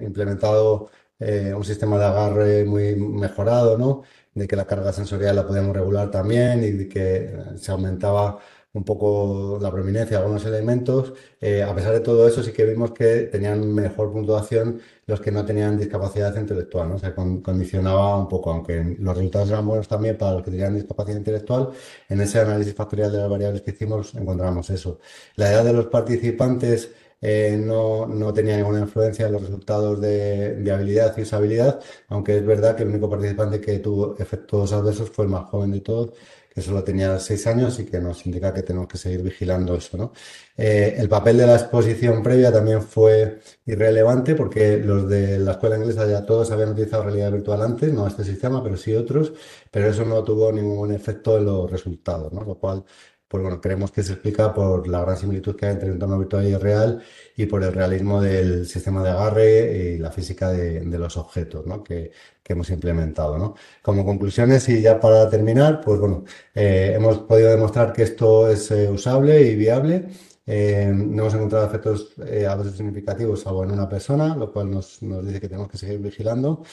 implementado un sistema de agarre muy mejorado, ¿no? De que la carga sensorial la podíamos regular también y de que se aumentaba un poco la prominencia de algunos elementos. A pesar de todo eso, sí que vimos que tenían mejor puntuación los que no tenían discapacidad intelectual, ¿no? Se condicionaba un poco, aunque los resultados eran buenos también para los que tenían discapacidad intelectual. En ese análisis factorial de las variables que hicimos encontramos eso. La edad de los participantes no tenía ninguna influencia en los resultados de habilidad y usabilidad, aunque es verdad que el único participante que tuvo efectos adversos fue el más joven de todos, que solo tenía 6 años y que nos indica que tenemos que seguir vigilando eso, ¿no? El papel de la exposición previa también fue irrelevante porque los de la escuela inglesa ya todos habían utilizado realidad virtual antes, no este sistema, pero sí otros, pero eso no tuvo ningún efecto en los resultados, ¿no? Lo cual, pues bueno, creemos que se explica por la gran similitud que hay entre el entorno virtual y el real y por el realismo del sistema de agarre y la física de los objetos, ¿no? que hemos implementado, ¿no? Como conclusiones y ya para terminar, pues bueno, hemos podido demostrar que esto es usable y viable. No hemos encontrado efectos adversos significativos salvo en una persona, lo cual nos dice que tenemos que seguir vigilando.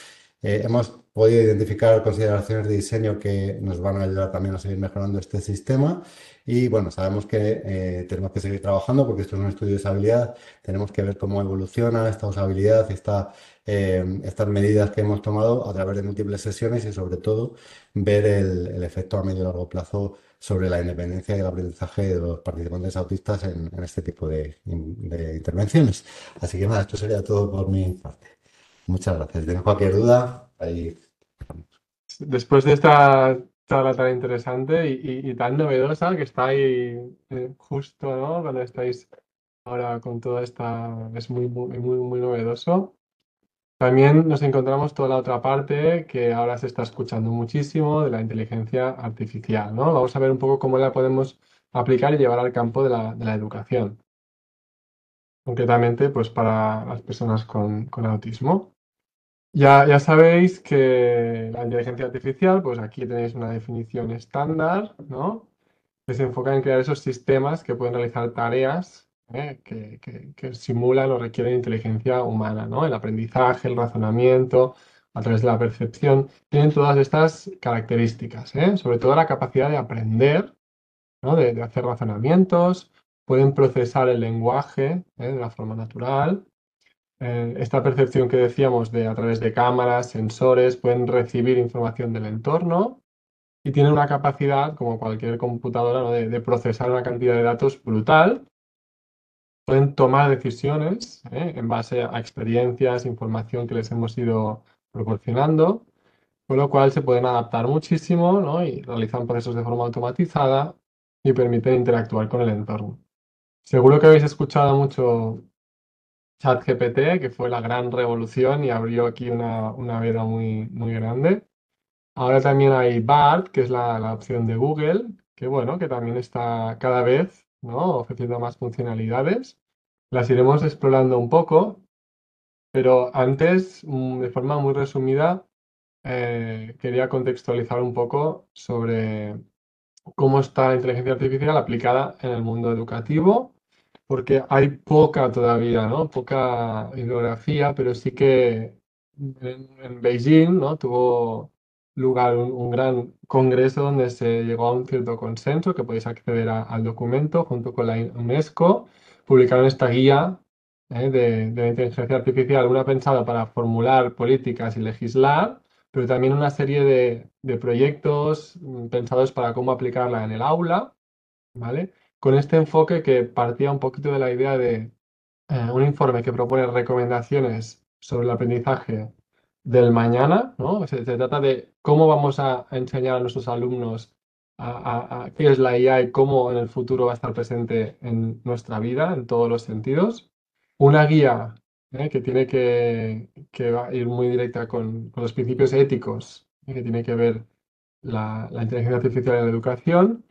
Hemos podido identificar consideraciones de diseño que nos van a ayudar también a seguir mejorando este sistema. Y bueno, sabemos que tenemos que seguir trabajando porque esto es un estudio de usabilidad. Tenemos que ver cómo evoluciona esta usabilidad y estas medidas que hemos tomado a través de múltiples sesiones y sobre todo ver el efecto a medio y largo plazo sobre la independencia y el aprendizaje de los participantes autistas en este tipo de intervenciones. Así que nada, esto sería todo por mi parte. Muchas gracias. Si tienes cualquier duda, ahí. Después de esta charla tan interesante y tan novedosa que está ahí justo, ¿no? Cuando estáis ahora con toda esta... Es muy novedoso. También nos encontramos toda la otra parte que ahora se está escuchando muchísimo de la inteligencia artificial, ¿no? Vamos a ver un poco cómo la podemos aplicar y llevar al campo de la educación, concretamente pues para las personas con autismo. Ya sabéis que la inteligencia artificial, pues aquí tenéis una definición estándar, ¿no? Que se enfoca en crear esos sistemas que pueden realizar tareas que simulan o requieren inteligencia humana, ¿no? El aprendizaje, el razonamiento, a través de la percepción, tienen todas estas características, ¿eh? Sobre todo la capacidad de aprender, ¿no? De hacer razonamientos, pueden procesar el lenguaje, de la forma natural. Esta percepción que decíamos de a través de cámaras, sensores, pueden recibir información del entorno y tienen una capacidad, como cualquier computadora, ¿no? de procesar una cantidad de datos brutal. Pueden tomar decisiones, en base a experiencias, información que les hemos ido proporcionando, con lo cual se pueden adaptar muchísimo, ¿no? Y realizan procesos de forma automatizada y permiten interactuar con el entorno. Seguro que habéis escuchado mucho ChatGPT, que fue la gran revolución y abrió aquí una veda muy grande. Ahora también hay BART, que es la opción de Google, que bueno, que también está cada vez, ¿no? Ofreciendo más funcionalidades. Las iremos explorando un poco, pero antes, de forma muy resumida, quería contextualizar un poco sobre cómo está la inteligencia artificial aplicada en el mundo educativo, porque hay poca todavía, ¿no? Poca bibliografía, pero sí que en Beijing, ¿no? Tuvo lugar un gran congreso donde se llegó a un cierto consenso, que podéis acceder al documento junto con la UNESCO. Publicaron esta guía, de la inteligencia artificial, una pensada para formular políticas y legislar, pero también una serie de proyectos pensados para cómo aplicarla en el aula, ¿vale? Con este enfoque que partía un poquito de la idea de un informe que propone recomendaciones sobre el aprendizaje del mañana, ¿no? Se trata de cómo vamos a enseñar a nuestros alumnos a qué es la IA y cómo en el futuro va a estar presente en nuestra vida, en todos los sentidos. Una guía, que tiene que va a ir muy directa con los principios éticos, que tiene que ver la inteligencia artificial en la educación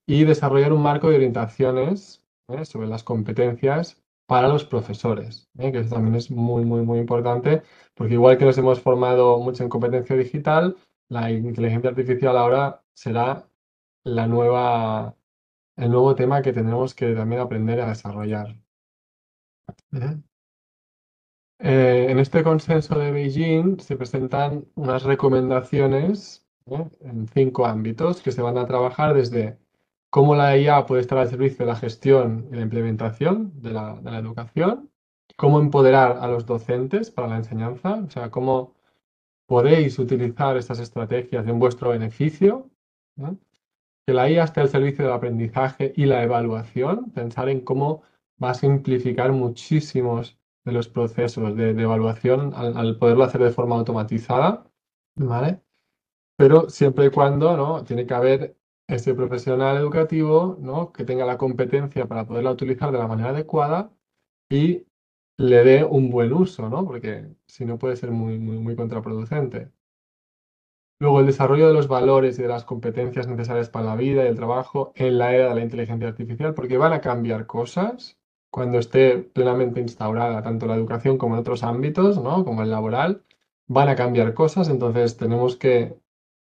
y desarrollar un marco de orientaciones, sobre las competencias para los profesores, que eso también es muy importante, porque igual que nos hemos formado mucho en competencia digital, la inteligencia artificial ahora será la nueva, el nuevo tema que tenemos que también aprender a desarrollar. ¿Eh? En este consenso de Beijing se presentan unas recomendaciones, en 5 ámbitos que se van a trabajar desde cómo la IA puede estar al servicio de la gestión y la implementación de la educación, cómo empoderar a los docentes para la enseñanza, o sea, cómo podéis utilizar estas estrategias en vuestro beneficio, ¿no? Que la IA esté al servicio del aprendizaje y la evaluación, pensar en cómo va a simplificar muchísimos de los procesos de evaluación al poderlo hacer de forma automatizada, ¿vale? Pero siempre y cuando, ¿no? Tiene que haber ese profesional educativo, ¿no? Que tenga la competencia para poderla utilizar de la manera adecuada y le dé un buen uso, ¿no? Porque si no puede ser muy contraproducente. Luego, el desarrollo de los valores y de las competencias necesarias para la vida y el trabajo en la era de la inteligencia artificial, porque van a cambiar cosas cuando esté plenamente instaurada tanto la educación como en otros ámbitos, ¿no? Como el laboral, van a cambiar cosas, entonces tenemos que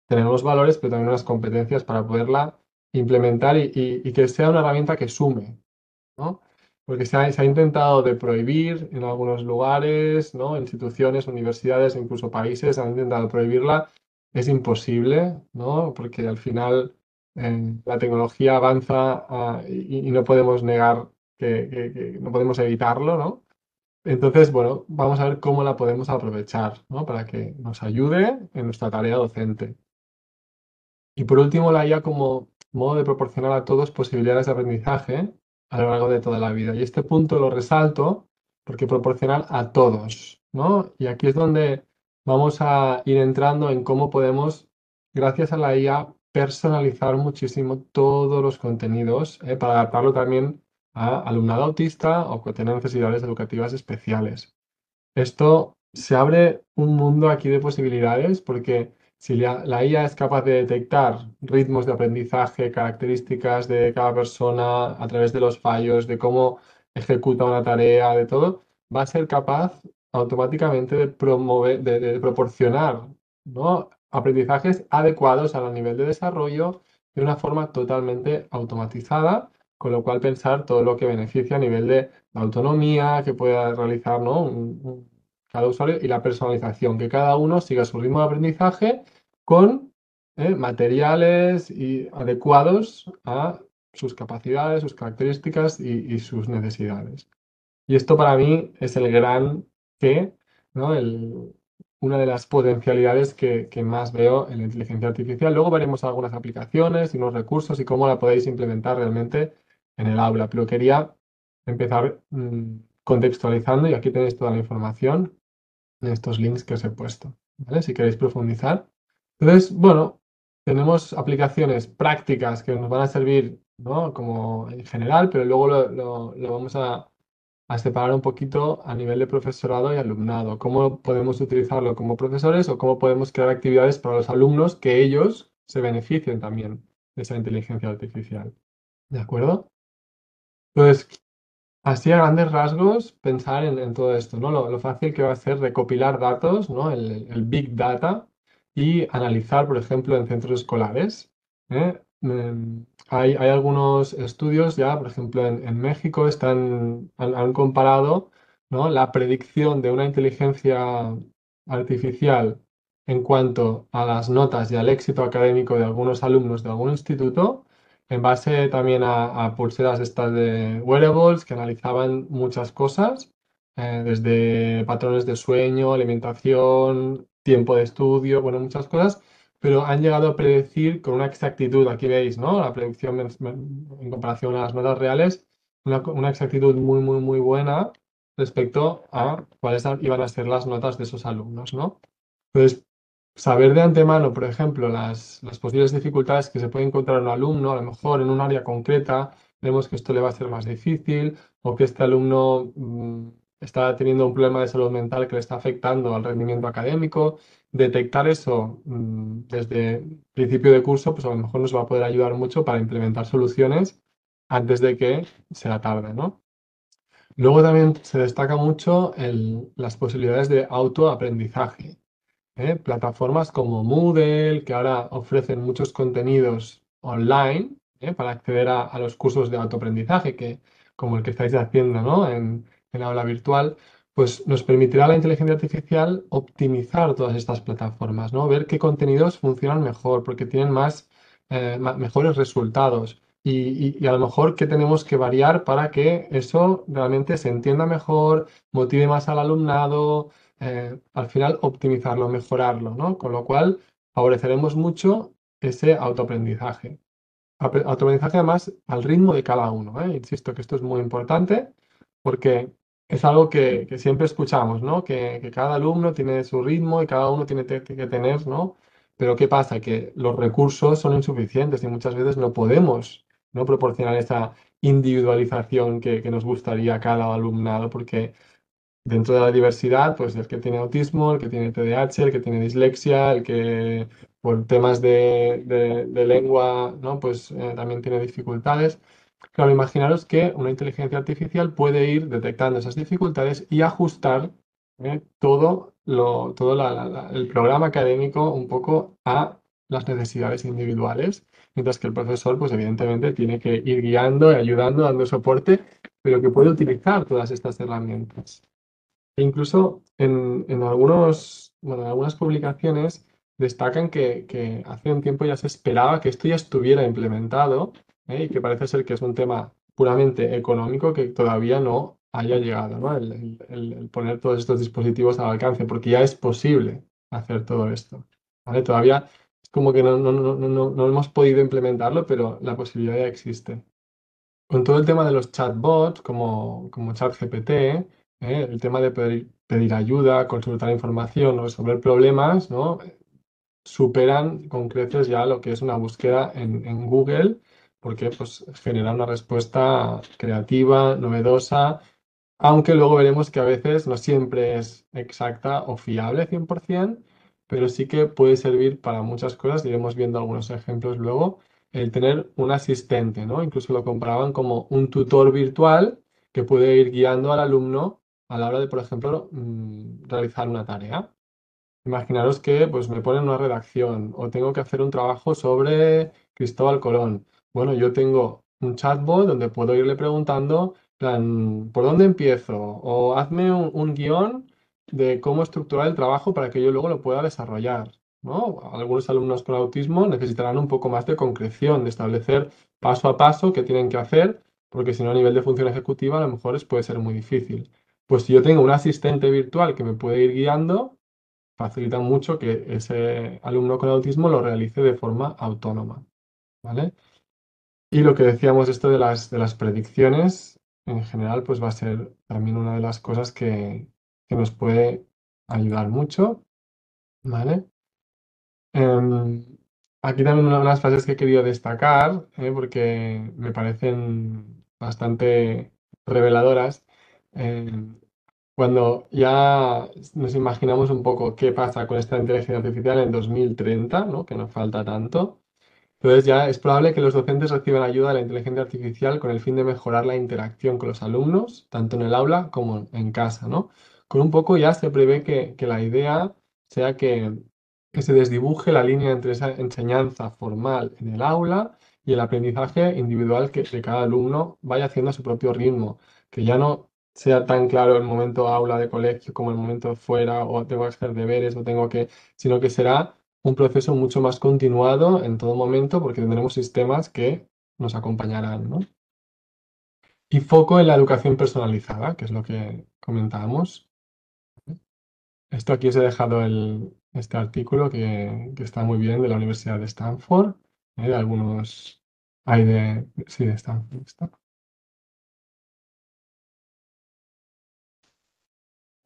tener los valores, pero también unas competencias para poderla implementar y que sea una herramienta que sume, ¿no? Porque se ha intentado de prohibir en algunos lugares, ¿no? Instituciones, universidades, incluso países han intentado prohibirla. Es imposible, ¿no? Porque al final la tecnología avanza y no podemos negar que no podemos evitarlo, ¿no? Entonces, bueno, vamos a ver cómo la podemos aprovechar, ¿no? Para que nos ayude en nuestra tarea docente. Y por último, la IA como modo de proporcionar a todos posibilidades de aprendizaje a lo largo de toda la vida. Y este punto lo resalto porque proporcionar a todos, ¿no? Y aquí es donde vamos a ir entrando en cómo podemos, gracias a la IA, personalizar muchísimo todos los contenidos, para adaptarlo también a alumnado autista o que tenga necesidades educativas especiales. Esto se abre un mundo aquí de posibilidades porque si la IA es capaz de detectar ritmos de aprendizaje, características de cada persona a través de los fallos, de cómo ejecuta una tarea, de todo, va a ser capaz automáticamente de promover, de proporcionar, ¿no? Aprendizajes adecuados al nivel de desarrollo de una forma totalmente automatizada, con lo cual pensar todo lo que beneficia a nivel de la autonomía que pueda realizar, ¿no? Cada usuario y la personalización, que cada uno siga su ritmo de aprendizaje con materiales adecuados a sus capacidades, sus características y sus necesidades. Y esto para mí es el gran qué, ¿no? Una de las potencialidades que más veo en la inteligencia artificial. Luego veremos algunas aplicaciones y unos recursos y cómo la podéis implementar realmente en el aula. Pero quería empezar contextualizando y aquí tenéis toda la información en estos links que os he puesto, ¿vale? Si queréis profundizar. Entonces, bueno, tenemos aplicaciones prácticas que nos van a servir, ¿no? Como en general, pero luego lo vamos a separar un poquito a nivel de profesorado y alumnado. ¿Cómo podemos utilizarlo como profesores o cómo podemos crear actividades para los alumnos que ellos se beneficien también de esa inteligencia artificial? ¿De acuerdo? Entonces, así a grandes rasgos, pensar en todo esto, ¿no? Lo fácil que va a ser recopilar datos, ¿no? El Big Data y analizar, por ejemplo, en centros escolares. Hay algunos estudios ya, por ejemplo, en México han comparado, ¿no? La predicción de una inteligencia artificial en cuanto a las notas y al éxito académico de algunos alumnos de algún instituto en base también a pulseras estas de wearables que analizaban muchas cosas, desde patrones de sueño, alimentación, tiempo de estudio, bueno, muchas cosas, pero han llegado a predecir con una exactitud, aquí veis, ¿no? La predicción en comparación a las notas reales, una exactitud muy, muy, muy buena respecto a cuáles iban a ser las notas de esos alumnos, ¿no? Entonces, saber de antemano, por ejemplo, las posibles dificultades que se puede encontrar un alumno, a lo mejor en un área concreta, vemos que esto le va a ser más difícil o que este alumno está teniendo un problema de salud mental que le está afectando al rendimiento académico. Detectar eso desde principio de curso, pues a lo mejor nos va a poder ayudar mucho para implementar soluciones antes de que sea tarde, ¿no? Luego también se destaca mucho las posibilidades de autoaprendizaje. Plataformas como Moodle, que ahora ofrecen muchos contenidos online, para acceder a los cursos de autoaprendizaje, que, como el que estáis haciendo, ¿no? en aula virtual, pues nos permitirá a la inteligencia artificial optimizar todas estas plataformas, ¿no? Ver qué contenidos funcionan mejor, porque tienen mejores resultados. Y a lo mejor qué tenemos que variar para que eso realmente se entienda mejor, motive más al alumnado, al final optimizarlo, mejorarlo, ¿no? Con lo cual favoreceremos mucho ese autoaprendizaje. Autoaprendizaje además al ritmo de cada uno, ¿eh? Insisto que esto es muy importante porque es algo que siempre escuchamos, ¿no? Que cada alumno tiene su ritmo y cada uno tiene que tener, ¿no? Pero ¿qué pasa? Que los recursos son insuficientes y muchas veces no podemos, ¿no? proporcionar esa individualización que nos gustaría a cada alumnado porque dentro de la diversidad, pues el que tiene autismo, el que tiene TDAH, el que tiene dislexia, el que por temas de lengua, ¿no? Pues también tiene dificultades. Claro, imaginaros que una inteligencia artificial puede ir detectando esas dificultades y ajustar el programa académico un poco a las necesidades individuales, mientras que el profesor, pues evidentemente, tiene que ir guiando y ayudando, dando soporte pero que puede utilizar todas estas herramientas. E incluso en algunas publicaciones destacan que hace un tiempo ya se esperaba que esto ya estuviera implementado, y que parece ser que es un tema puramente económico que todavía no haya llegado, ¿no? El poner todos estos dispositivos al alcance, porque ya es posible hacer todo esto, ¿vale? Todavía es como que no hemos podido implementarlo, pero la posibilidad ya existe. Con todo el tema de los chatbots, como ChatGPT, el tema de pedir ayuda, consultar información o resolver problemas, ¿no? Superan con creces ya lo que es una búsqueda en Google, porque pues, genera una respuesta creativa, novedosa, aunque luego veremos que a veces no siempre es exacta o fiable 100%, pero sí que puede servir para muchas cosas. Iremos viendo algunos ejemplos luego. El tener un asistente, ¿no? Incluso lo comparaban como un tutor virtual que puede ir guiando al alumno a la hora de, por ejemplo, realizar una tarea. Imaginaros que pues, me ponen una redacción o tengo que hacer un trabajo sobre Cristóbal Colón. Bueno, yo tengo un chatbot donde puedo irle preguntando, plan, ¿por dónde empiezo? O hazme un guión de cómo estructurar el trabajo para que yo luego lo pueda desarrollar, ¿no? Algunos alumnos con autismo necesitarán un poco más de concreción, de establecer paso a paso qué tienen que hacer, porque si no a nivel de función ejecutiva a lo mejor puede ser muy difícil. Pues si yo tengo un asistente virtual que me puede ir guiando, facilita mucho que ese alumno con autismo lo realice de forma autónoma, ¿vale? Y lo que decíamos, esto de las predicciones, en general, pues va a ser también una de las cosas que nos puede ayudar mucho, ¿vale? Em, Aquí también una de las frases que he querido destacar, porque me parecen bastante reveladoras. em, Cuando ya nos imaginamos un poco qué pasa con esta inteligencia artificial en 2030, ¿no? Que nos falta tanto, entonces ya es probable que los docentes reciban ayuda de la inteligencia artificial con el fin de mejorar la interacción con los alumnos, tanto en el aula como en casa, ¿no? Con un poco ya se prevé que la idea sea que se desdibuje la línea entre esa enseñanza formal en el aula y el aprendizaje individual que de cada alumno vaya haciendo a su propio ritmo, que ya no sea tan claro el momento aula de colegio como el momento fuera, o tengo que hacer deberes, o tengo que, sino que será un proceso mucho más continuado en todo momento porque tendremos sistemas que nos acompañarán, ¿no? Y foco en la educación personalizada, que es lo que comentábamos. Esto aquí os he dejado este artículo que está muy bien de la Universidad de Stanford, de algunos, hay de, sí, de Stanford. Está.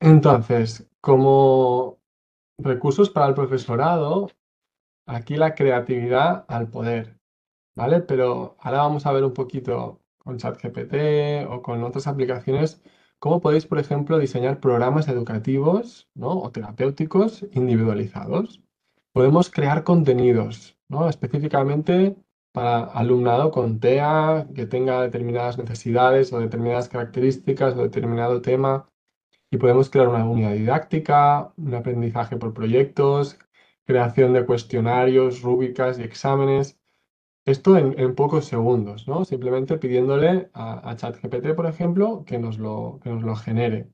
Entonces, como recursos para el profesorado, aquí la creatividad al poder. ¿Vale? Pero ahora vamos a ver un poquito con ChatGPT o con otras aplicaciones cómo podéis, por ejemplo, diseñar programas educativos, ¿no? O terapéuticos individualizados. Podemos crear contenidos, ¿no? Específicamente para alumnado con TEA, que tenga determinadas necesidades o determinadas características o determinado tema. Y podemos crear una unidad didáctica, un aprendizaje por proyectos, creación de cuestionarios, rúbricas y exámenes. Esto en pocos segundos, ¿no? Simplemente pidiéndole a ChatGPT, por ejemplo, que nos lo genere.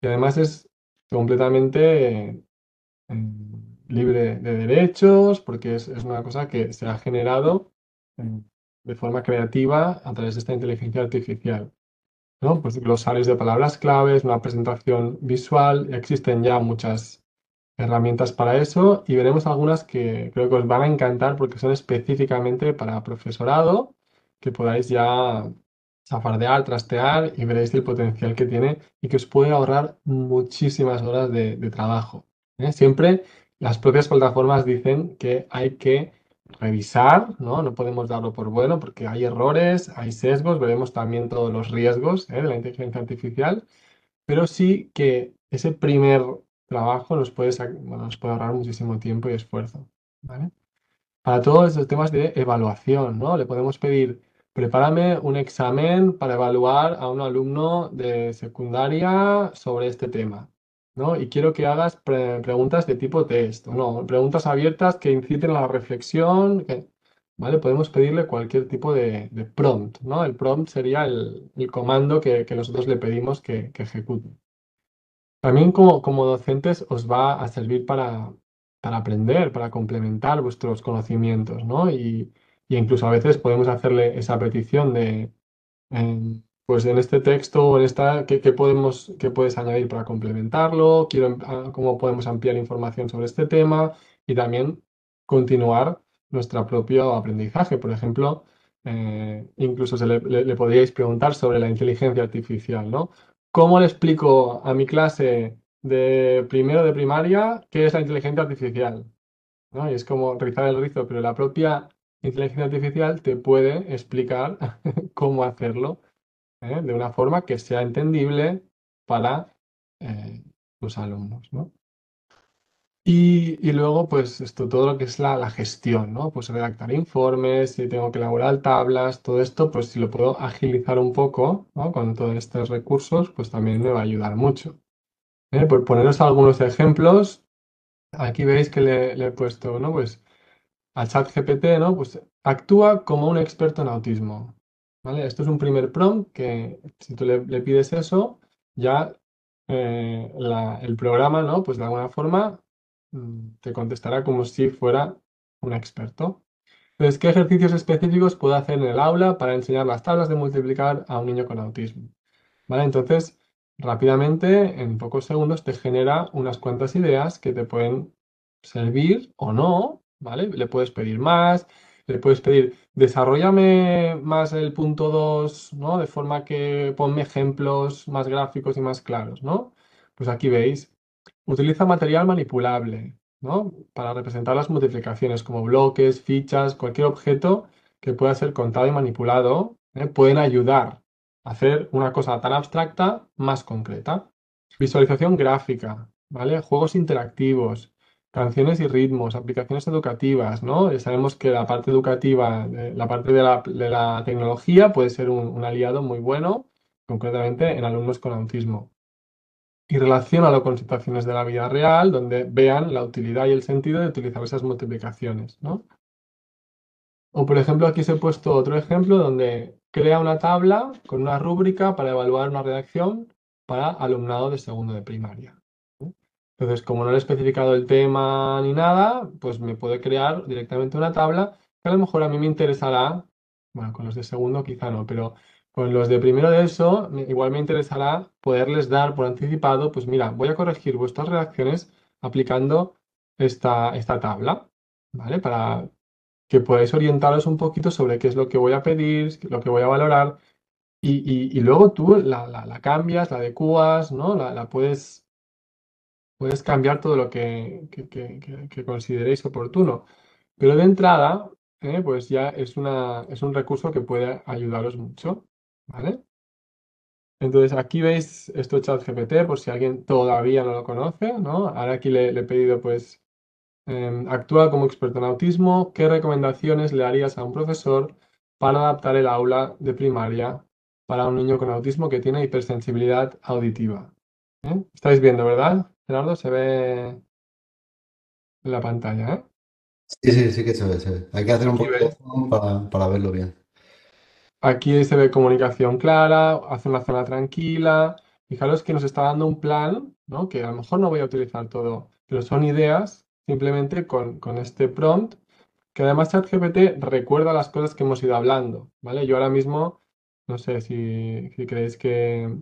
Y además es completamente libre de derechos, porque es una cosa que se ha generado de forma creativa a través de esta inteligencia artificial, ¿no? Pues glosarios de palabras claves, una presentación visual, existen ya muchas herramientas para eso y veremos algunas que creo que os van a encantar porque son específicamente para profesorado, que podáis ya zafardear, trastear y veréis el potencial que tiene y que os puede ahorrar muchísimas horas de trabajo, ¿eh? Siempre las propias plataformas dicen que hay que revisar, ¿no? No podemos darlo por bueno porque hay errores, hay sesgos, veremos también todos los riesgos, de la inteligencia artificial, pero sí que ese primer trabajo bueno, nos puede ahorrar muchísimo tiempo y esfuerzo, ¿vale? Para todos esos temas de evaluación, ¿no? Le podemos pedir, prepárame un examen para evaluar a un alumno de secundaria sobre este tema, ¿no? Y quiero que hagas preguntas de tipo test, ¿o no? Preguntas abiertas que inciten a la reflexión. ¿vale? Podemos pedirle cualquier tipo de prompt, ¿no? El prompt sería el comando que nosotros le pedimos que ejecute. También como docentes os va a servir para aprender, para complementar vuestros conocimientos, ¿no? Y incluso a veces podemos hacerle esa petición de, pues en este texto o en esta, qué puedes añadir para complementarlo? Cómo podemos ampliar información sobre este tema y también continuar nuestro propio aprendizaje. Por ejemplo, incluso le podríais preguntar sobre la inteligencia artificial, ¿no? ¿Cómo le explico a mi clase de primero de primaria qué es la inteligencia artificial? ¿No? Y es como rizar el rizo, pero la propia inteligencia artificial te puede explicar cómo hacerlo, de una forma que sea entendible para eh, los alumnos, ¿no? Y luego, pues esto, todo lo que es la gestión, ¿no? Pues redactar informes, si tengo que elaborar tablas, todo esto, pues si lo puedo agilizar un poco, ¿no? Con todos estos recursos, pues también me va a ayudar mucho. Por poneros algunos ejemplos, aquí veis que le he puesto, ¿no? Pues a ChatGPT, ¿no? Pues actúa como un experto en autismo, ¿vale? Esto es un primer prompt que si tú le pides eso, ya el programa, ¿no? Pues de alguna forma te contestará como si fuera un experto. Entonces, ¿qué ejercicios específicos puedo hacer en el aula para enseñar las tablas de multiplicar a un niño con autismo? ¿Vale? Entonces, rápidamente, en pocos segundos, te genera unas cuantas ideas que te pueden servir o no, ¿vale? Le puedes pedir más, le puedes pedir, desarróllame más el punto 2, ¿no? De forma que ponme ejemplos más gráficos y más claros, ¿no? Pues aquí veis, utiliza material manipulable, ¿no? Para representar las multiplicaciones, como bloques, fichas, cualquier objeto que pueda ser contado y manipulado, pueden ayudar hacer una cosa tan abstracta más concreta. Visualización gráfica, ¿vale? Juegos interactivos, canciones y ritmos, aplicaciones educativas, ¿no? Sabemos que la parte educativa, la parte de la tecnología puede ser un aliado muy bueno, concretamente en alumnos con autismo. Y relaciónalo con situaciones de la vida real donde vean la utilidad y el sentido de utilizar esas multiplicaciones, ¿no? O por ejemplo, aquí os he puesto otro ejemplo donde crea una tabla con una rúbrica para evaluar una redacción para alumnado de segundo de primaria. ¿No? Entonces, como no le he especificado el tema ni nada, pues me puede crear directamente una tabla que a lo mejor a mí me interesará, bueno, con los de segundo quizá no, pero con los de primero de eso, igual me interesará poderles dar por anticipado, pues mira, voy a corregir vuestras redacciones aplicando esta tabla, ¿vale? Para que podáis orientaros un poquito sobre qué es lo que voy a pedir, lo que voy a valorar, y luego tú la cambias, la adecuas, ¿no? Puedes cambiar todo lo que consideréis oportuno. Pero de entrada, pues ya es un recurso que puede ayudaros mucho, ¿vale? Entonces aquí veis esto ChatGPT, por si alguien todavía no lo conoce, ¿no? Ahora aquí le he pedido, pues, actúa como experto en autismo. ¿Qué recomendaciones le harías a un profesor para adaptar el aula de primaria para un niño con autismo que tiene hipersensibilidad auditiva? Estáis viendo, ¿verdad? Gerardo, se ve en la pantalla, ¿eh? Sí, sí, sí que se ve, se ve. Hay que hacer un Aquí poquito de veis. zoom para verlo bien. Aquí se ve comunicación clara, hace una zona tranquila. Fijaros que nos está dando un plan, ¿no? Que a lo mejor no voy a utilizar todo, pero son ideas simplemente con este prompt, que además ChatGPT recuerda las cosas que hemos ido hablando, ¿vale? Yo ahora mismo, no sé si creéis que,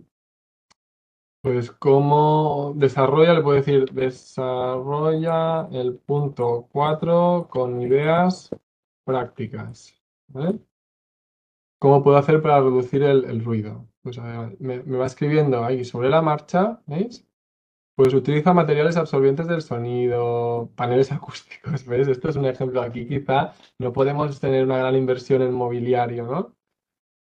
pues, ¿cómo desarrolla? Le puedo decir, desarrolla el punto 4 con ideas prácticas, ¿vale? ¿Cómo puedo hacer para reducir el ruido? Pues me va escribiendo ahí sobre la marcha, ¿veis? Pues utiliza materiales absorbientes del sonido, paneles acústicos, ¿ves? Esto es un ejemplo. Aquí quizá no podemos tener una gran inversión en mobiliario, ¿no?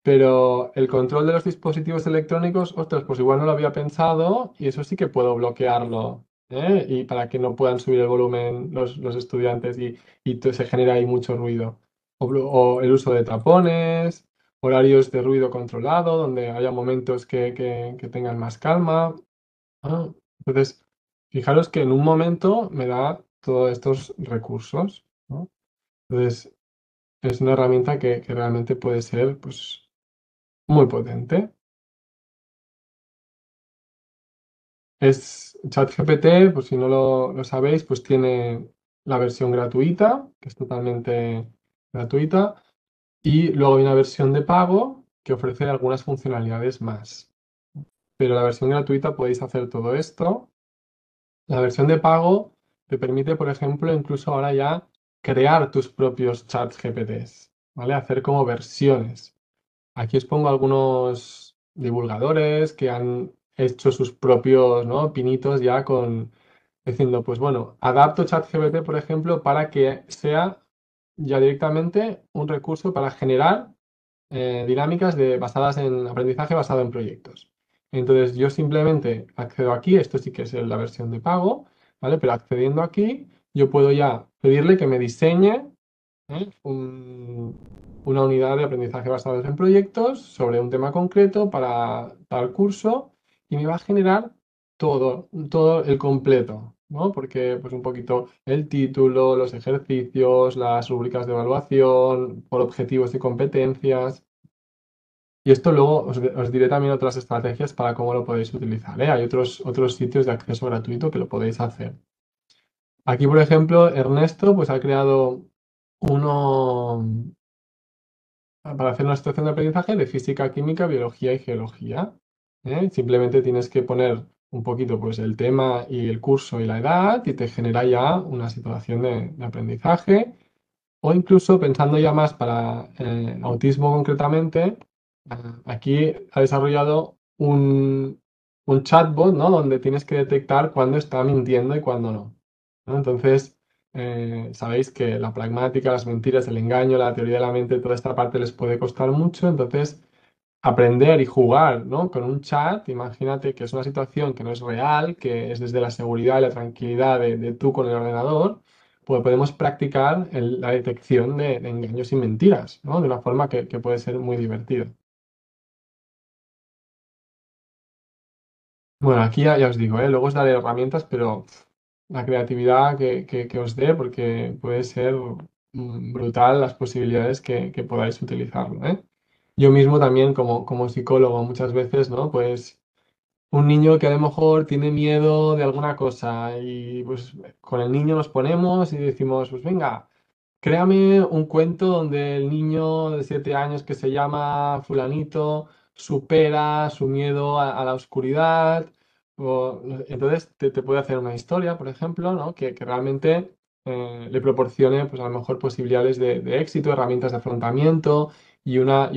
Pero el control de los dispositivos electrónicos, ostras, pues igual no lo había pensado y eso sí que puedo bloquearlo, ¿eh? Y para que no puedan subir el volumen los estudiantes y se genera ahí mucho ruido. O el uso de tapones, horarios de ruido controlado, donde haya momentos que tengan más calma. Ah, entonces, fijaros que en un momento me da todos estos recursos, ¿no? Entonces, es una herramienta que realmente puede ser pues, muy potente. Es ChatGPT, pues si no lo sabéis, pues tiene la versión gratuita, que es totalmente gratuita, y luego hay una versión de pago que ofrece algunas funcionalidades más. Pero la versión gratuita podéis hacer todo esto. La versión de pago te permite, por ejemplo, incluso ahora ya crear tus propios chats GPTs, ¿vale? Hacer como versiones. Aquí os pongo algunos divulgadores que han hecho sus propios, ¿no? Pinitos ya con diciendo, pues bueno, adapto ChatGPT, por ejemplo, para que sea ya directamente un recurso para generar dinámicas basadas en aprendizaje basado en proyectos. Entonces yo simplemente accedo aquí, esto sí que es la versión de pago, ¿vale? Pero accediendo aquí, yo puedo ya pedirle que me diseñe una unidad de aprendizaje basado en proyectos sobre un tema concreto para tal curso y me va a generar todo el completo, ¿no? Porque pues un poquito el título, los ejercicios, las rúbricas de evaluación, por objetivos y competencias. Y esto luego os diré también otras estrategias para cómo lo podéis utilizar, ¿eh? Hay otros sitios de acceso gratuito que lo podéis hacer. Aquí, por ejemplo, Ernesto pues ha creado uno para hacer una situación de aprendizaje de física, química, biología y geología. ¿Eh? Simplemente tienes que poner un poquito pues, el tema y el curso y la edad y te genera ya una situación de aprendizaje. O incluso pensando ya más para autismo concretamente, aquí ha desarrollado un chatbot, ¿no? Donde tienes que detectar cuándo está mintiendo y cuándo no. ¿No? Entonces, sabéis que la pragmática, las mentiras, el engaño, la teoría de la mente, toda esta parte les puede costar mucho. Entonces, aprender y jugar, ¿no? Con un chat, imagínate que es una situación que no es real, que es desde la seguridad y la tranquilidad de tú con el ordenador, pues podemos practicar la detección de engaños y mentiras, ¿no? De una forma que puede ser muy divertida. Bueno, aquí ya os digo, ¿eh? Luego os daré herramientas, pero la creatividad que os dé, porque puede ser brutal las posibilidades que podáis utilizarlo, ¿eh? Yo mismo también como psicólogo muchas veces, ¿no? Pues un niño que a lo mejor tiene miedo de alguna cosa y pues con el niño nos ponemos y decimos, pues venga, créame un cuento donde el niño de 7 años que se llama fulanito supera su miedo a la oscuridad. Entonces te puede hacer una historia, por ejemplo, ¿no? Que realmente le proporcione pues a lo mejor posibilidades de éxito, herramientas de afrontamiento y una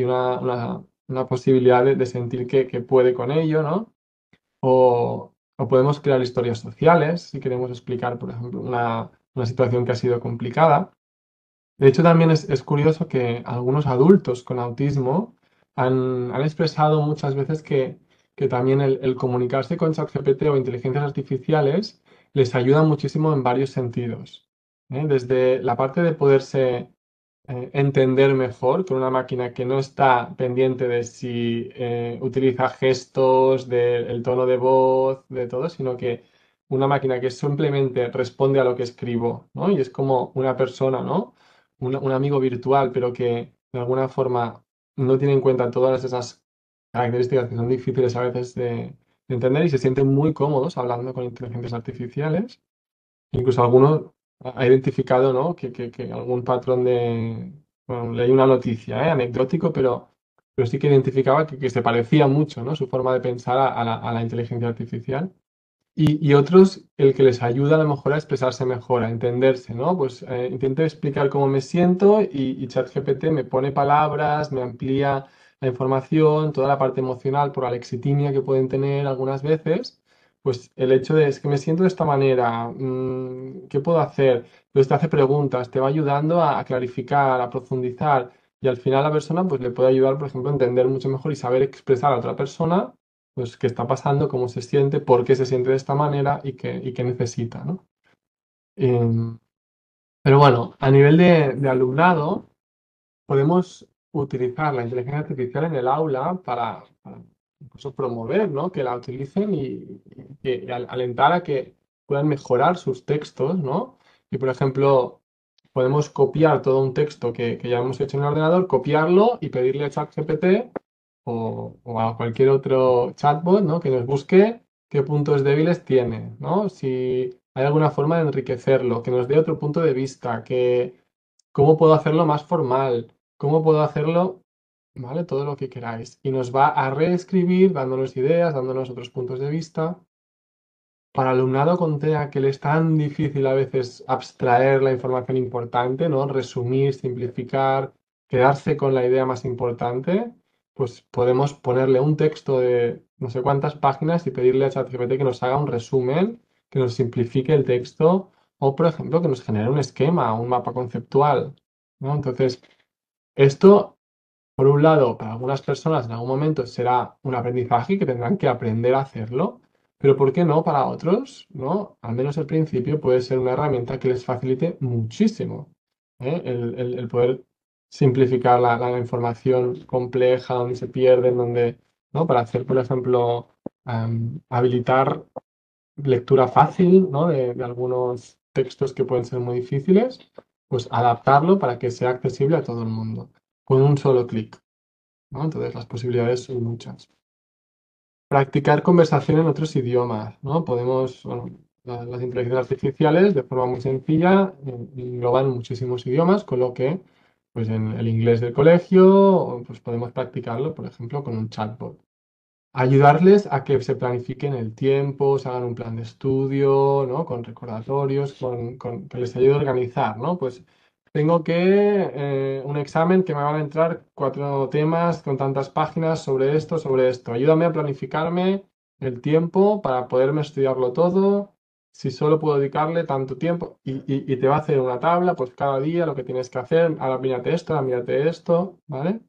posibilidad de sentir que puede con ello, ¿no? O podemos crear historias sociales si queremos explicar, por ejemplo, una situación que ha sido complicada. De hecho, también es curioso que algunos adultos con autismo han expresado muchas veces que también el comunicarse con ChatGPT o inteligencias artificiales les ayuda muchísimo en varios sentidos. ¿Eh? Desde la parte de poderse entender mejor con una máquina que no está pendiente de si utiliza gestos, del tono de voz, de todo, sino que una máquina que simplemente responde a lo que escribo, ¿no? Y es como una persona, ¿no? Un amigo virtual, pero que de alguna forma no tiene en cuenta todas esas características que son difíciles a veces de entender y se sienten muy cómodos hablando con inteligencias artificiales. Incluso alguno ha identificado, ¿no? que algún patrón bueno, leí una noticia, anecdótico, pero sí que identificaba que se parecía mucho, ¿no? Su forma de pensar a la inteligencia artificial. Y otros, el que les ayuda a lo mejor a expresarse mejor, a entenderse, ¿no? Pues intento explicar cómo me siento y ChatGPT me pone palabras, me amplía la información, toda la parte emocional por la lexitimia que pueden tener algunas veces. Pues el hecho de es que me siento de esta manera, ¿qué puedo hacer? Entonces te hace preguntas, te va ayudando a clarificar, a profundizar y al final la persona pues le puede ayudar, por ejemplo, a entender mucho mejor y saber expresar a otra persona pues qué está pasando, cómo se siente, por qué se siente de esta manera y qué necesita, ¿no? Em, pero bueno, a nivel de alumnado, podemos utilizar la inteligencia artificial en el aula para incluso promover, ¿no? Que la utilicen y alentar a que puedan mejorar sus textos, ¿no? Y por ejemplo, podemos copiar todo un texto que ya hemos hecho en el ordenador, copiarlo y pedirle a ChatGPT o a cualquier otro chatbot, ¿no? Que nos busque qué puntos débiles tiene, ¿no? Si hay alguna forma de enriquecerlo, que nos dé otro punto de vista, que cómo puedo hacerlo más formal, cómo puedo hacerlo, ¿vale? Todo lo que queráis. Y nos va a reescribir dándonos ideas, dándonos otros puntos de vista. Para alumnado con TEA que le es tan difícil a veces abstraer la información importante, ¿no? Resumir, simplificar, quedarse con la idea más importante, pues podemos ponerle un texto de no sé cuántas páginas y pedirle a ChatGPT que nos haga un resumen, que nos simplifique el texto o, por ejemplo, que nos genere un esquema, un mapa conceptual, ¿no? Entonces, esto por un lado, para algunas personas en algún momento será un aprendizaje que tendrán que aprender a hacerlo, pero ¿por qué no para otros? ¿No? Al menos al principio puede ser una herramienta que les facilite muchísimo, ¿eh? El poder simplificar la información compleja, donde se pierden, donde, ¿no? Para hacer, por ejemplo, habilitar lectura fácil, ¿no? De algunos textos que pueden ser muy difíciles, pues adaptarlo para que sea accesible a todo el mundo, con un solo clic, ¿no? Entonces las posibilidades son muchas. Practicar conversación en otros idiomas, ¿no? Podemos, bueno, las inteligencias artificiales de forma muy sencilla engloban muchísimos idiomas, con lo que, pues en el inglés del colegio, pues podemos practicarlo, por ejemplo, con un chatbot. Ayudarles a que se planifiquen el tiempo, se hagan un plan de estudio, ¿no? Con recordatorios, que les ayude a organizar, ¿no? Pues tengo un examen que me van a entrar 4 temas con tantas páginas sobre esto, sobre esto. Ayúdame a planificarme el tiempo para poderme estudiarlo todo. Si solo puedo dedicarle tanto tiempo y te va a hacer una tabla, pues cada día lo que tienes que hacer, ahora mírate esto, ¿vale?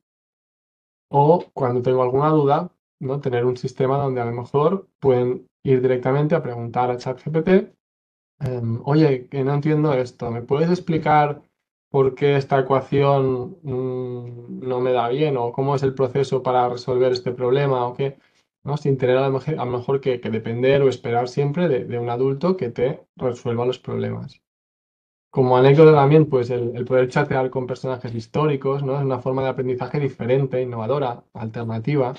O cuando tengo alguna duda, ¿no? Tener un sistema donde a lo mejor pueden ir directamente a preguntar a ChatGPT, oye, que no entiendo esto, ¿me puedes explicar por qué esta ecuación no me da bien? ¿O cómo es el proceso para resolver este problema? ¿O qué? ¿No? Sin tener a lo mejor que depender o esperar siempre de un adulto que te resuelva los problemas. Como anécdota también, pues el poder chatear con personajes históricos, ¿no? Es una forma de aprendizaje diferente, innovadora, alternativa.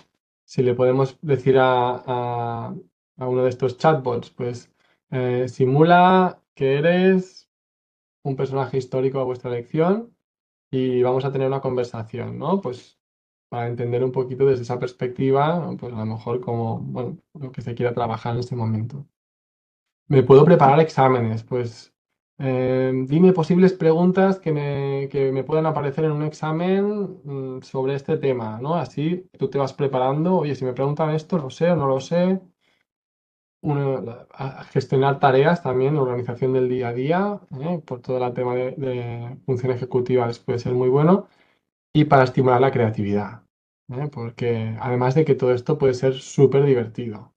Si le podemos decir a uno de estos chatbots, pues simula que eres un personaje histórico a vuestra elección y vamos a tener una conversación, ¿no? Pues para entender un poquito desde esa perspectiva, pues a lo mejor como, bueno, lo que se quiera trabajar en este momento. Me puedo preparar exámenes, pues dime posibles preguntas que me puedan aparecer en un examen sobre este tema, ¿no? Así tú te vas preparando, oye, si me preguntan esto, lo sé o no lo sé. Gestionar tareas también, organización del día a día, por todo el tema de función ejecutiva les puede ser muy bueno. Y para estimular la creatividad, porque además de que todo esto puede ser súper divertido.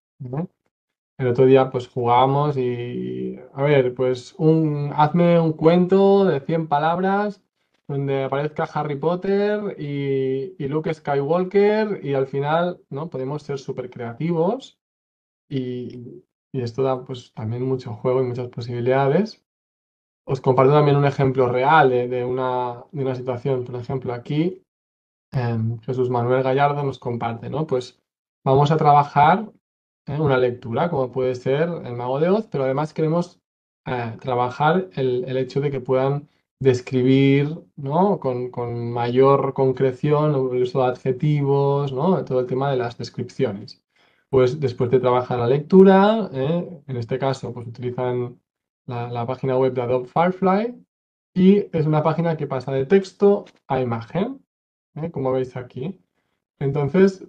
El otro día pues jugábamos y, a ver, pues hazme un cuento de 100 palabras donde aparezca Harry Potter y Luke Skywalker y al final, ¿no? Podemos ser súper creativos y esto da pues también mucho juego y muchas posibilidades. Os comparto también un ejemplo real de una situación, por ejemplo, aquí Jesús Manuel Gallardo nos comparte, ¿no? Pues vamos a trabajar una lectura, como puede ser El Mago de Oz, pero además queremos trabajar el hecho de que puedan describir, ¿no? Con mayor concreción el uso de adjetivos, ¿no? Todo el tema de las descripciones. Pues después de trabajar la lectura, en este caso, pues utilizan la página web de Adobe Firefly y es una página que pasa de texto a imagen, como veis aquí. Entonces,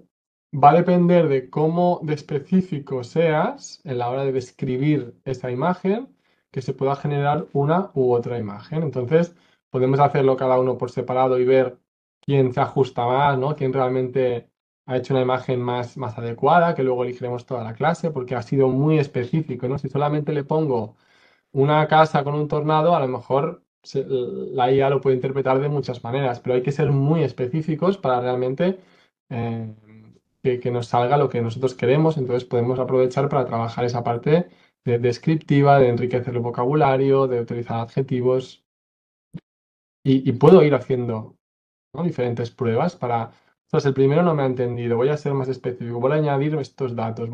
va a depender de cómo de específico seas en la hora de describir esa imagen, que se pueda generar una u otra imagen. Entonces, podemos hacerlo cada uno por separado y ver quién se ajusta más, ¿no? Quién realmente ha hecho una imagen más adecuada, que luego elegiremos toda la clase, porque ha sido muy específico, ¿no? Si solamente le pongo una casa con un tornado, a lo mejor la IA lo puede interpretar de muchas maneras, pero hay que ser muy específicos para realmente eh, que nos salga lo que nosotros queremos. Entonces podemos aprovechar para trabajar esa parte descriptiva, de enriquecer el vocabulario, de utilizar adjetivos. y puedo ir haciendo, ¿no? Diferentes pruebas para, ostras, el primero no me ha entendido, voy a ser más específico, voy a añadir estos datos,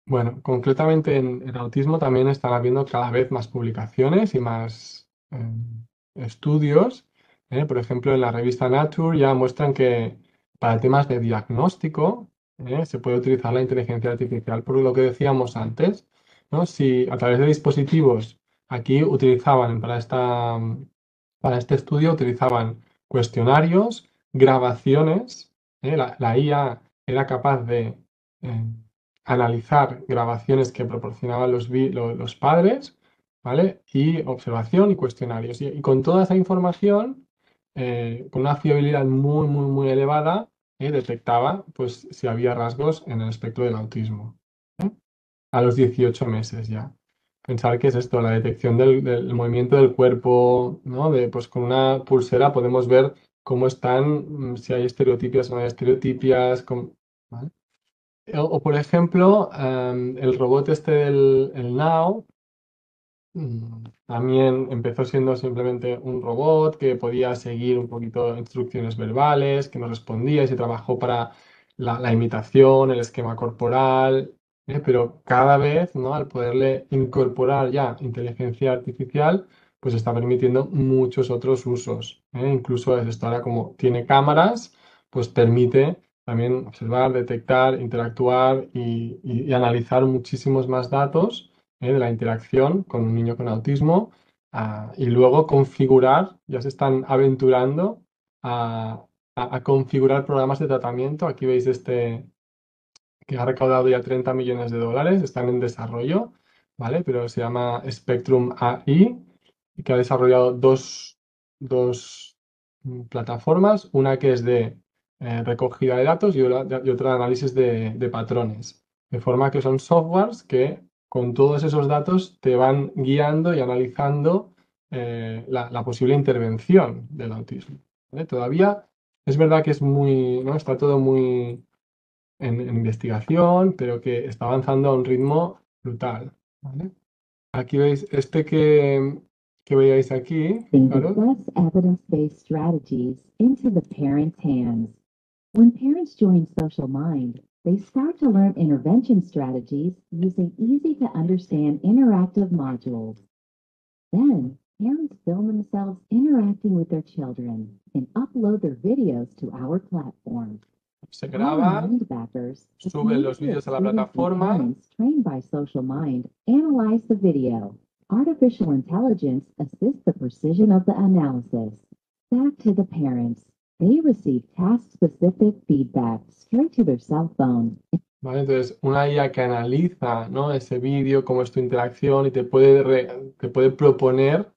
Bueno, concretamente en autismo también están habiendo cada vez más publicaciones y más estudios. Por ejemplo, en la revista Nature ya muestran que para temas de diagnóstico se puede utilizar la inteligencia artificial, por lo que decíamos antes, ¿no? Si a través de dispositivos aquí utilizaban para este estudio utilizaban cuestionarios, grabaciones, la IA era capaz de eh, analizar grabaciones que proporcionaban los padres, ¿vale? Y observación y cuestionarios. Y con toda esa información, con una fiabilidad muy, muy, muy elevada, detectaba pues, si había rasgos en el espectro del autismo. ¿Eh? A los 18 meses ya. Pensar que es esto, la detección del movimiento del cuerpo, ¿no? Pues con una pulsera podemos ver cómo están, si hay estereotipias o no hay estereotipias, ¿vale? O, por ejemplo, el robot este del el Now, también empezó siendo simplemente un robot que podía seguir un poquito instrucciones verbales, que nos respondía y se trabajó para la imitación, el esquema corporal, pero cada vez, ¿no? Al poderle incorporar ya inteligencia artificial, pues está permitiendo muchos otros usos, ¿eh? Incluso es esto ahora como tiene cámaras, pues permite también observar, detectar, interactuar y analizar muchísimos más datos, de la interacción con un niño con autismo, y luego configurar, ya se están aventurando a, a configurar programas de tratamiento. Aquí veis este que ha recaudado ya 30 millones de dólares, están en desarrollo, ¿vale? Pero se llama Spectrum AI y que ha desarrollado dos plataformas, una que es de recogida de datos y otra de análisis de patrones. De forma que son softwares que con todos esos datos te van guiando y analizando la posible intervención del autismo, ¿vale? Todavía es verdad que es muy, ¿no? Está todo muy en investigación, pero que está avanzando a un ritmo brutal, ¿vale? Aquí veis que veáis aquí, The claro. best evidence-based strategies into the parents' hands. When parents join Social Mind, they start to learn intervention strategies using easy-to-understand interactive modules. Then, parents film themselves interacting with their children and upload their videos to our platform. Se Our graban, mind backers, the suben los community of vídeos a la students and plataforma. parents trained by Social Mind, analyze the video. Artificial intelligence assists the precision of the analysis. Back to the parents. They receive task-specific feedback straight to their cell phone. ¿Vale? Entonces, una IA que analiza, ¿no? Ese vídeo, cómo es tu interacción y te puede proponer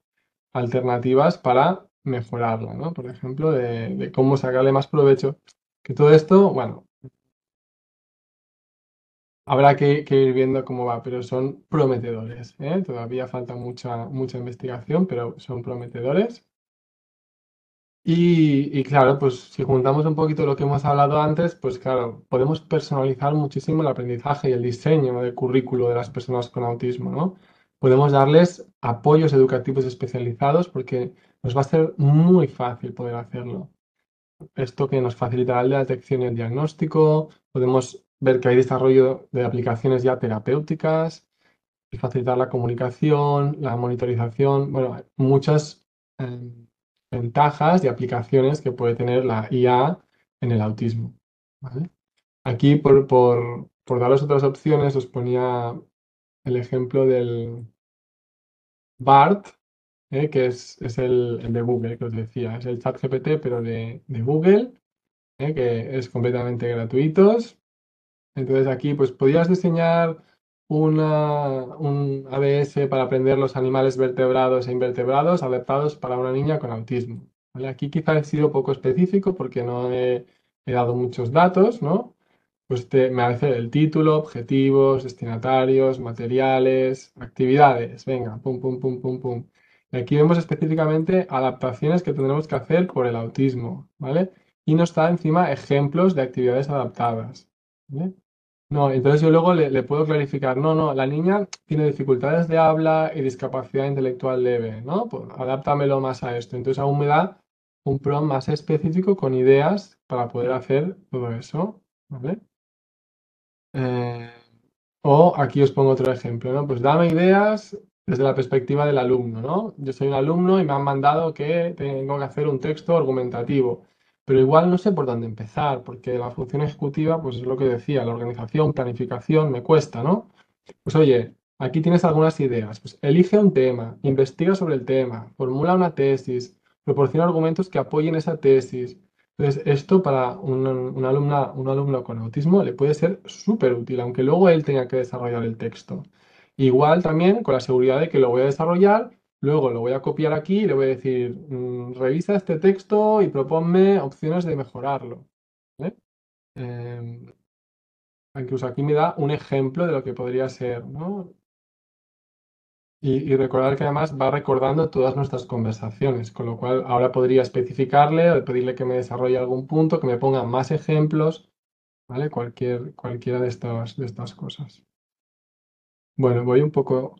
alternativas para mejorarla, ¿no? Por ejemplo, de cómo sacarle más provecho. Que todo esto, bueno, habrá que ir viendo cómo va, pero son prometedores, ¿eh? Todavía falta mucha investigación, pero son prometedores. Y claro, pues si juntamos un poquito lo que hemos hablado antes, pues claro, podemos personalizar muchísimo el aprendizaje y el diseño del currículo de las personas con autismo, ¿no? Podemos darles apoyos educativos especializados porque nos va a ser muy fácil poder hacerlo. Esto que nos facilitará la detección y el diagnóstico, podemos ver que hay desarrollo de aplicaciones ya terapéuticas y facilitar la comunicación, la monitorización, bueno, hay muchas ventajas y aplicaciones que puede tener la IA en el autismo, ¿vale? Aquí, por daros otras opciones, os ponía el ejemplo del BART, que es el de Google, que os decía, es el chat GPT, pero de Google, que es completamente gratuitos. Entonces aquí pues podrías diseñar un ABS para aprender los animales vertebrados e invertebrados adaptados para una niña con autismo, ¿vale? Aquí quizá he sido poco específico porque no he dado muchos datos, ¿no? Pues me hace el título, objetivos, destinatarios, materiales, actividades, venga, pum, pum, pum, pum, pum. Y aquí vemos específicamente adaptaciones que tendremos que hacer por el autismo, ¿vale? Y nos da encima ejemplos de actividades adaptadas, ¿vale? No, entonces yo luego le puedo clarificar, no, no, la niña tiene dificultades de habla y discapacidad intelectual leve, ¿no? Pues adáptamelo más a esto. Entonces aún me da un prompt más específico con ideas para poder hacer todo eso, ¿vale? Eh, o aquí os pongo otro ejemplo, ¿no? Pues dame ideas desde la perspectiva del alumno, ¿no? Yo soy un alumno y me han mandado que tengo que hacer un texto argumentativo, pero igual no sé por dónde empezar, porque la función ejecutiva, pues es lo que decía, la organización, planificación, me cuesta, ¿no? Pues oye, aquí tienes algunas ideas. Pues elige un tema, investiga sobre el tema, formula una tesis, proporciona argumentos que apoyen esa tesis. Entonces, esto para un alumno con autismo le puede ser súper útil, aunque luego él tenga que desarrollar el texto. Igual también con la seguridad de que lo voy a desarrollar, luego lo voy a copiar aquí y le voy a decir, revisa este texto y proponme opciones de mejorarlo. ¿Vale? Em, Incluso aquí me da un ejemplo de lo que podría ser, ¿no? Y recordar que además va recordando todas nuestras conversaciones, con lo cual ahora podría especificarle o pedirle que me desarrolle algún punto, que me ponga más ejemplos, ¿vale? Cualquiera de estas cosas. Bueno, voy un poco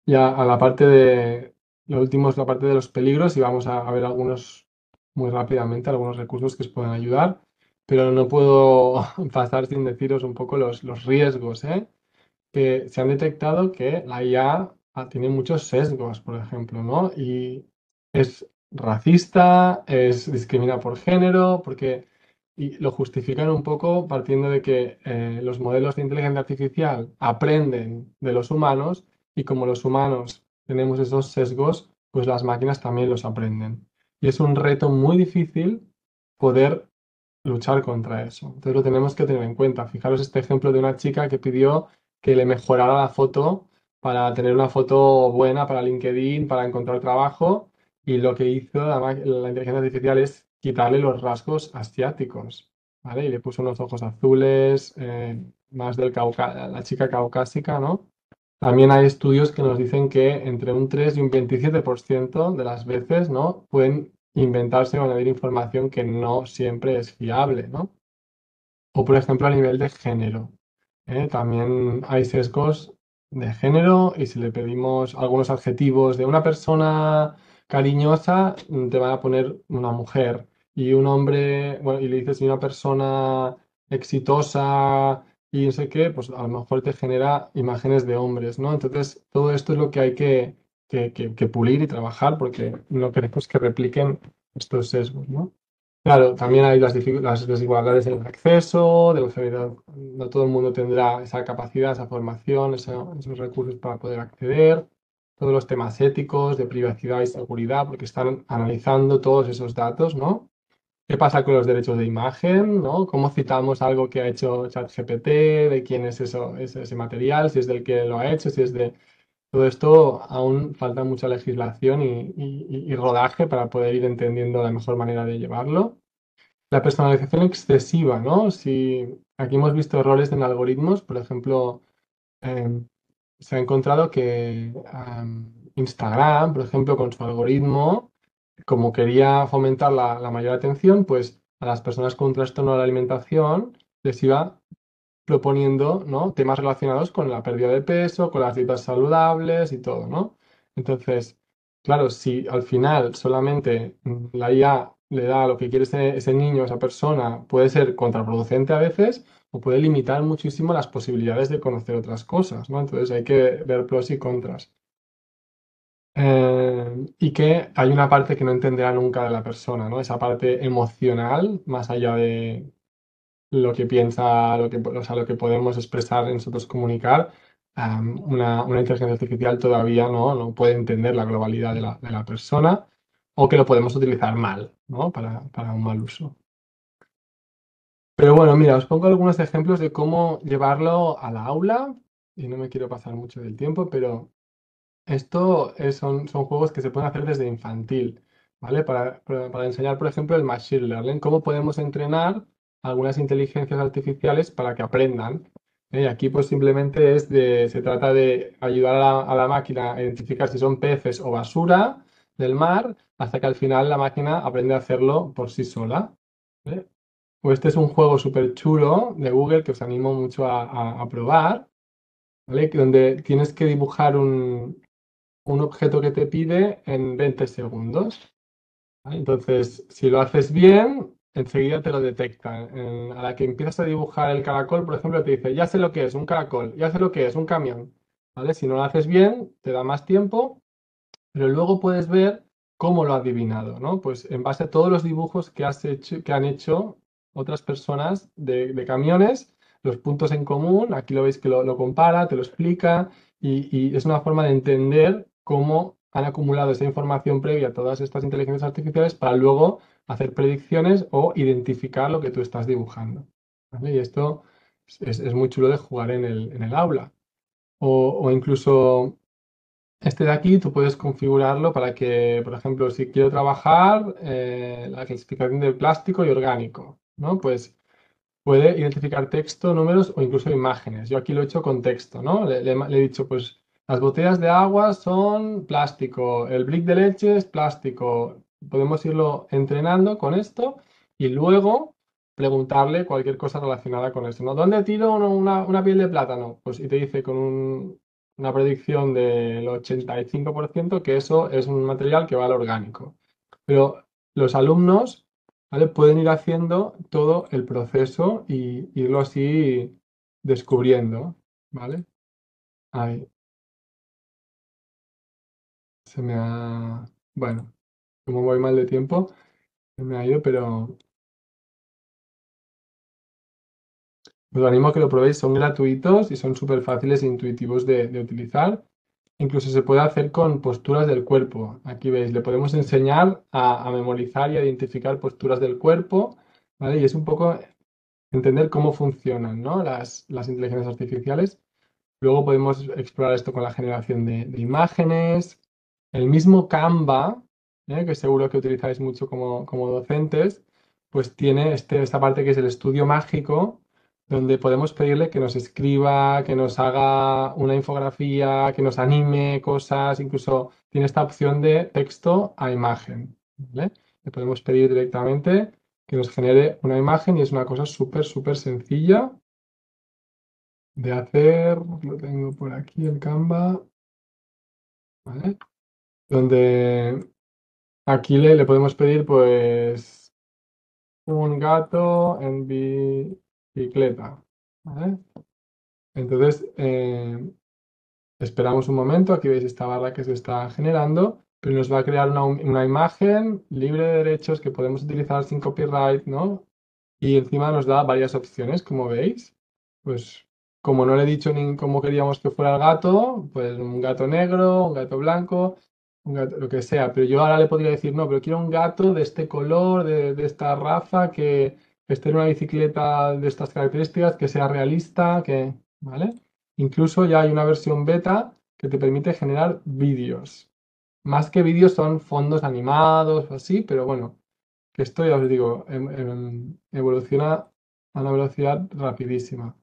ya a la parte de, lo último es la parte de los peligros y vamos a ver algunos, muy rápidamente, algunos recursos que os puedan ayudar, pero no puedo pasar sin deciros un poco los riesgos, ¿eh? Que se han detectado que la IA tiene muchos sesgos, por ejemplo, ¿no? Y es racista, discrimina por género, porque y lo justifican un poco partiendo de que los modelos de inteligencia artificial aprenden de los humanos y como los humanos tenemos esos sesgos, pues las máquinas también los aprenden. Y es un reto muy difícil poder luchar contra eso. Entonces lo tenemos que tener en cuenta. Fijaros este ejemplo de una chica que pidió que le mejorara la foto para tener una foto buena para LinkedIn, para encontrar trabajo, y lo que hizo la inteligencia artificial es quitarle los rasgos asiáticos, ¿vale? Y le puso unos ojos azules, más la chica caucásica, ¿no? También hay estudios que nos dicen que entre un 3 y un 27% de las veces, ¿no? Pueden inventarse o añadir información que no siempre es fiable, ¿no? O por ejemplo a nivel de género. También hay sesgos de género y si le pedimos algunos adjetivos de una persona cariñosa, te van a poner una mujer. Y un hombre, bueno, y le dices y una persona exitosa y no sé qué, pues a lo mejor te genera imágenes de hombres, ¿no? Entonces, todo esto es lo que hay que pulir y trabajar porque no queremos que repliquen estos sesgos, ¿no? Claro, también hay las desigualdades en el acceso, de la enfermedad. No todo el mundo tendrá esa capacidad, esa formación, esos recursos para poder acceder. Todos los temas éticos, de privacidad y seguridad, porque están analizando todos esos datos, ¿no? ¿Qué pasa con los derechos de imagen, ¿no? ¿Cómo citamos algo que ha hecho ChatGPT? ¿De quién es eso, ese material? Si es del que lo ha hecho, si es de... Todo esto aún falta mucha legislación y rodaje para poder ir entendiendo la mejor manera de llevarlo. La personalización excesiva, ¿no? Si aquí hemos visto errores en algoritmos, por ejemplo, em, se ha encontrado que Instagram, por ejemplo, con su algoritmo, como quería fomentar la mayor atención, pues a las personas con un trastorno de la alimentación les iba proponiendo, ¿no? Temas relacionados con la pérdida de peso, con las dietas saludables y todo, ¿no? Entonces, claro, si al final solamente la IA le da lo que quiere ese niño, esa persona, puede ser contraproducente a veces o puede limitar muchísimo las posibilidades de conocer otras cosas, ¿no? Entonces hay que ver pros y contras. Y que hay una parte que no entenderá nunca de la persona, ¿no? Esa parte emocional, más allá de lo que piensa, o sea, lo que podemos expresar en nosotros comunicar, una inteligencia artificial todavía no puede entender la globalidad de la persona o que lo podemos utilizar mal, ¿no? Para un mal uso. Pero bueno, mira, os pongo algunos ejemplos de cómo llevarlo a la aula y no me quiero pasar mucho del tiempo, pero son juegos que se pueden hacer desde infantil, ¿vale? Para enseñar, por ejemplo, el machine learning, cómo podemos entrenar algunas inteligencias artificiales para que aprendan. Y aquí pues simplemente se trata de ayudar a la máquina a identificar si son peces o basura del mar, hasta que al final la máquina aprende a hacerlo por sí sola. ¿Vale? o este es un juego súper chulo de Google que os animo mucho a probar, ¿vale? Donde tienes que dibujar un objeto que te pide en 20 segundos. ¿Vale? Entonces, si lo haces bien, enseguida te lo detecta. A la que empiezas a dibujar el caracol, por ejemplo, te dice, ya sé lo que es un caracol, ya sé lo que es un camión. ¿Vale? Si no lo haces bien, te da más tiempo, pero luego puedes ver cómo lo ha adivinado, ¿no? Pues en base a todos los dibujos que has hecho, que han hecho otras personas de camiones, los puntos en común, aquí lo veis que lo compara, te lo explica, y es una forma de entender cómo han acumulado esa información previa a todas estas inteligencias artificiales para luego hacer predicciones o identificar lo que tú estás dibujando. ¿Vale? Y esto es muy chulo de jugar en el aula. O incluso este de aquí tú puedes configurarlo para que, por ejemplo, si quiero trabajar la clasificación de plástico y orgánico, ¿no? Pues puede identificar texto, números o incluso imágenes. Yo aquí lo he hecho con texto, ¿no? Le he dicho, pues las botellas de agua son plástico, el brick de leche es plástico. Podemos irlo entrenando con esto y luego preguntarle cualquier cosa relacionada con esto, ¿no? ¿Dónde tiro una piel de plátano? Pues y te dice con una predicción del 85% que eso es un material que va al orgánico. Pero los alumnos, ¿vale? Pueden ir haciendo todo el proceso y irlo así descubriendo, ¿vale? Ahí se me ha... Bueno, como voy mal de tiempo, se me ha ido, pero os animo a que lo probéis, son gratuitos y son súper fáciles e intuitivos de utilizar. Incluso se puede hacer con posturas del cuerpo. Aquí veis, le podemos enseñar a memorizar y a identificar posturas del cuerpo, ¿vale? Y es un poco entender cómo funcionan, ¿no? Las inteligencias artificiales. Luego podemos explorar esto con la generación de imágenes. El mismo Canva, que seguro que utilizáis mucho como docentes, pues tiene esta parte que es el estudio mágico, donde podemos pedirle que nos escriba, que nos haga una infografía, que nos anime cosas, incluso tiene esta opción de texto a imagen, ¿vale? Le podemos pedir directamente que nos genere una imagen y es una cosa súper, súper sencilla de hacer. Lo tengo por aquí, el Canva, ¿vale? Donde aquí le podemos pedir pues un gato en bicicleta, ¿vale? Entonces, esperamos un momento, aquí veis esta barra que se está generando, pero nos va a crear una imagen libre de derechos que podemos utilizar sin copyright, ¿no? Y encima nos da varias opciones, como veis. Pues como no le he dicho ni cómo queríamos que fuera el gato, pues un gato negro, un gato blanco, un gato, lo que sea. Pero yo ahora le podría decir, no, pero quiero un gato de este color, de esta raza, que esté en una bicicleta de estas características, que sea realista, que, ¿vale? Incluso ya hay una versión beta que te permite generar vídeos. Más que vídeos son fondos animados o así, pero bueno, que esto ya os digo, evoluciona a una velocidad rapidísima.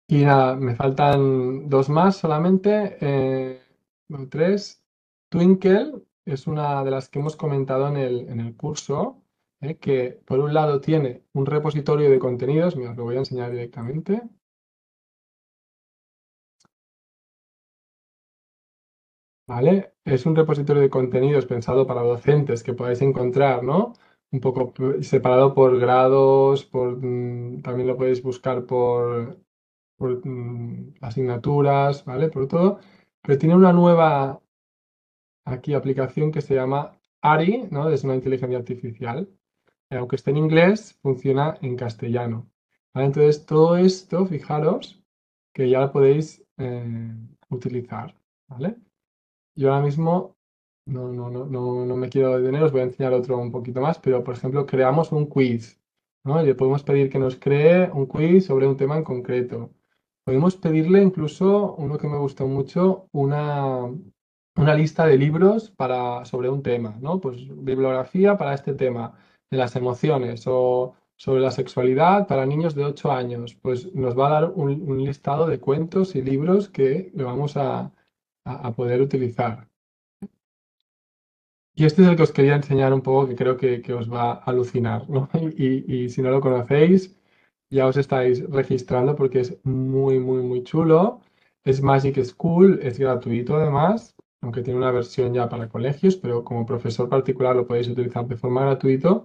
Y nada, me faltan dos más solamente, bueno, tres. Twinkle es una de las que hemos comentado en el curso, que por un lado tiene un repositorio de contenidos, mira, os lo voy a enseñar directamente. ¿Vale? Es un repositorio de contenidos pensado para docentes que podáis encontrar, ¿no? Un poco separado por grados, también lo podéis buscar por asignaturas, ¿vale? Por todo. Pero tiene una nueva aquí aplicación que se llama ARI, ¿no? Es una inteligencia artificial. Aunque esté en inglés, funciona en castellano. ¿Vale? Entonces, todo esto, fijaros, que ya lo podéis utilizar, ¿vale? Yo ahora mismo no me quiero detener, os voy a enseñar otro un poquito más, pero por ejemplo, creamos un quiz, ¿no? Y le podemos pedir que nos cree un quiz sobre un tema en concreto. Podemos pedirle incluso, uno que me gustó mucho, una lista de libros sobre un tema, ¿no? Pues bibliografía para este tema, de las emociones o sobre la sexualidad para niños de 8 años. Pues nos va a dar un listado de cuentos y libros que le vamos a poder utilizar. Y este es el que os quería enseñar un poco, que creo que os va a alucinar, ¿no? Y si no lo conocéis, ya os estáis registrando porque es muy, muy, muy chulo. Es Magic School, es gratuito además, aunque tiene una versión ya para colegios, pero como profesor particular lo podéis utilizar de forma gratuita,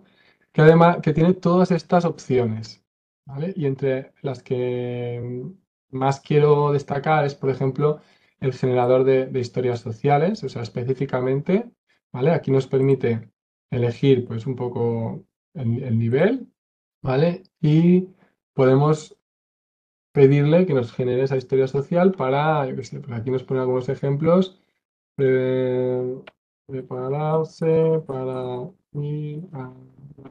que además que tiene todas estas opciones, ¿vale? Y entre las que más quiero destacar es, por ejemplo, el generador de historias sociales, o sea, específicamente. ¿Vale? Aquí nos permite elegir pues un poco el nivel, ¿vale? Y podemos pedirle que nos genere esa historia social para, yo qué sé, pues aquí nos pone algunos ejemplos, eh, prepararse para ir a la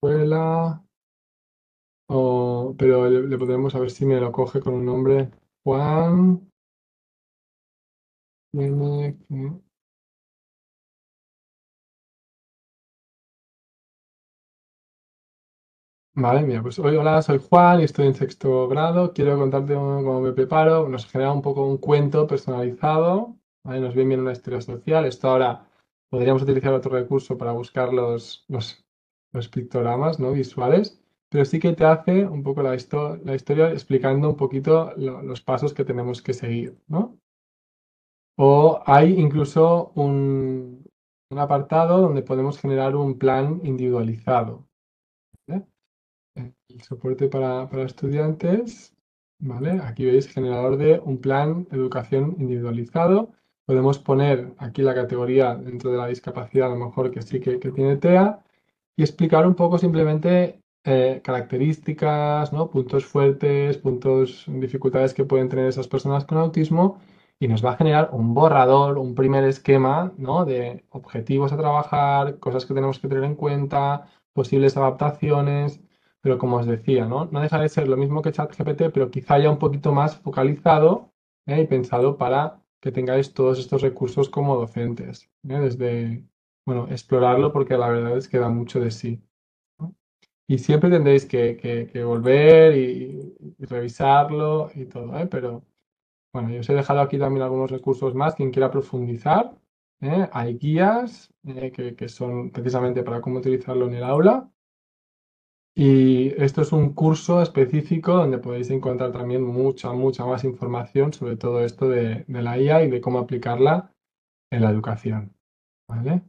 escuela, pero le podemos a ver si me lo coge con un nombre, Juan, tiene que Vale, mira, pues hoy, hola, soy Juan y estoy en sexto grado. Quiero contarte cómo me preparo. Nos genera un poco un cuento personalizado, ¿vale? Nos viene bien una historia social. Esto ahora podríamos utilizar otro recurso para buscar los pictogramas, ¿no? Visuales, pero sí que te hace un poco la historia explicando un poquito los pasos que tenemos que seguir, ¿no? O hay incluso un apartado donde podemos generar un plan individualizado, ¿vale? El soporte para estudiantes, ¿vale? Aquí veis generador de un plan de educación individualizado. Podemos poner aquí la categoría dentro de la discapacidad, a lo mejor que sí que tiene TEA, y explicar un poco simplemente características, ¿no? Puntos fuertes, puntos, dificultades que pueden tener esas personas con autismo, y nos va a generar un borrador, un primer esquema, ¿no? De objetivos a trabajar, cosas que tenemos que tener en cuenta, posibles adaptaciones. Pero como os decía, ¿no? No deja de ser lo mismo que ChatGPT, pero quizá ya un poquito más focalizado, y pensado para que tengáis todos estos recursos como docentes, desde, bueno, explorarlo porque la verdad es que da mucho de sí, ¿no? Y siempre tendréis que volver y revisarlo y todo, ¿eh? Pero bueno, yo os he dejado aquí también algunos recursos más, quien quiera profundizar, ¿eh? Hay guías que son precisamente para cómo utilizarlo en el aula. Y esto es un curso específico donde podéis encontrar también mucha, mucha más información sobre todo esto de la IA y de cómo aplicarla en la educación, ¿vale?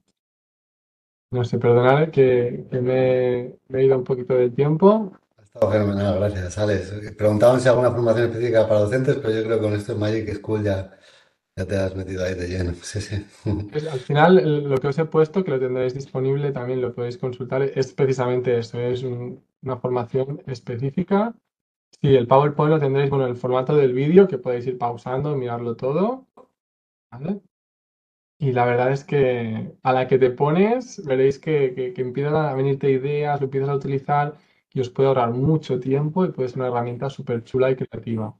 No sé, perdonad que me he ido un poquito de tiempo. Ha estado fenomenal, gracias, Alex. Preguntaban si alguna formación específica para docentes, pero yo creo que con esto en Magic School ya te has metido ahí de lleno. Sí, sí. Al final, lo que os he puesto, que lo tendréis disponible, también lo podéis consultar, es precisamente eso, es una formación específica. Sí, el PowerPoint lo tendréis, bueno, en el formato del vídeo, que podéis ir pausando, mirarlo todo, ¿vale? Y la verdad es que a la que te pones, veréis que empiezan a venirte ideas, lo empiezas a utilizar y os puede ahorrar mucho tiempo y puede ser una herramienta súper chula y creativa.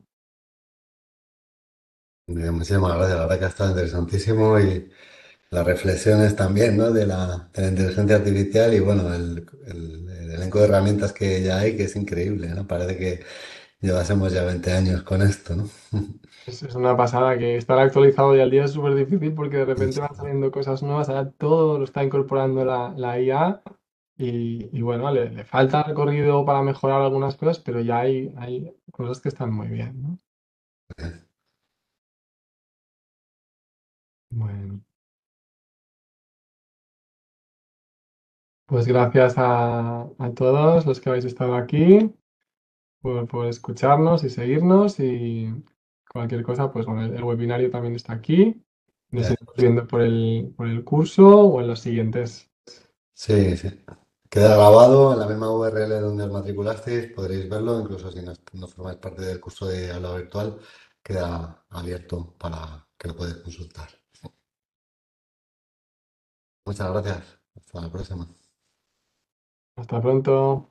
Bien, muchísimas gracias, la verdad que ha estado interesantísimo y las reflexiones también, ¿no? De la inteligencia artificial y bueno, el elenco de herramientas que ya hay, que es increíble, ¿no? Parece que llevásemos ya 20 años con esto, ¿no? Es una pasada que estar actualizado día al día es súper difícil porque de repente van saliendo cosas nuevas, ahora todo lo está incorporando la IA y bueno, le falta recorrido para mejorar algunas cosas, pero ya hay cosas que están muy bien, ¿no? Bueno, pues gracias a todos los que habéis estado aquí, por escucharnos y seguirnos y cualquier cosa, pues bueno, el webinario también está aquí. Nos Ya. iremos viendo por el curso o en los siguientes. Sí, sí. Queda grabado en la misma URL donde os matriculasteis, podréis verlo, incluso si no formáis parte del curso de aula virtual, queda abierto para que lo podáis consultar. Muchas gracias. Hasta la próxima. Hasta pronto.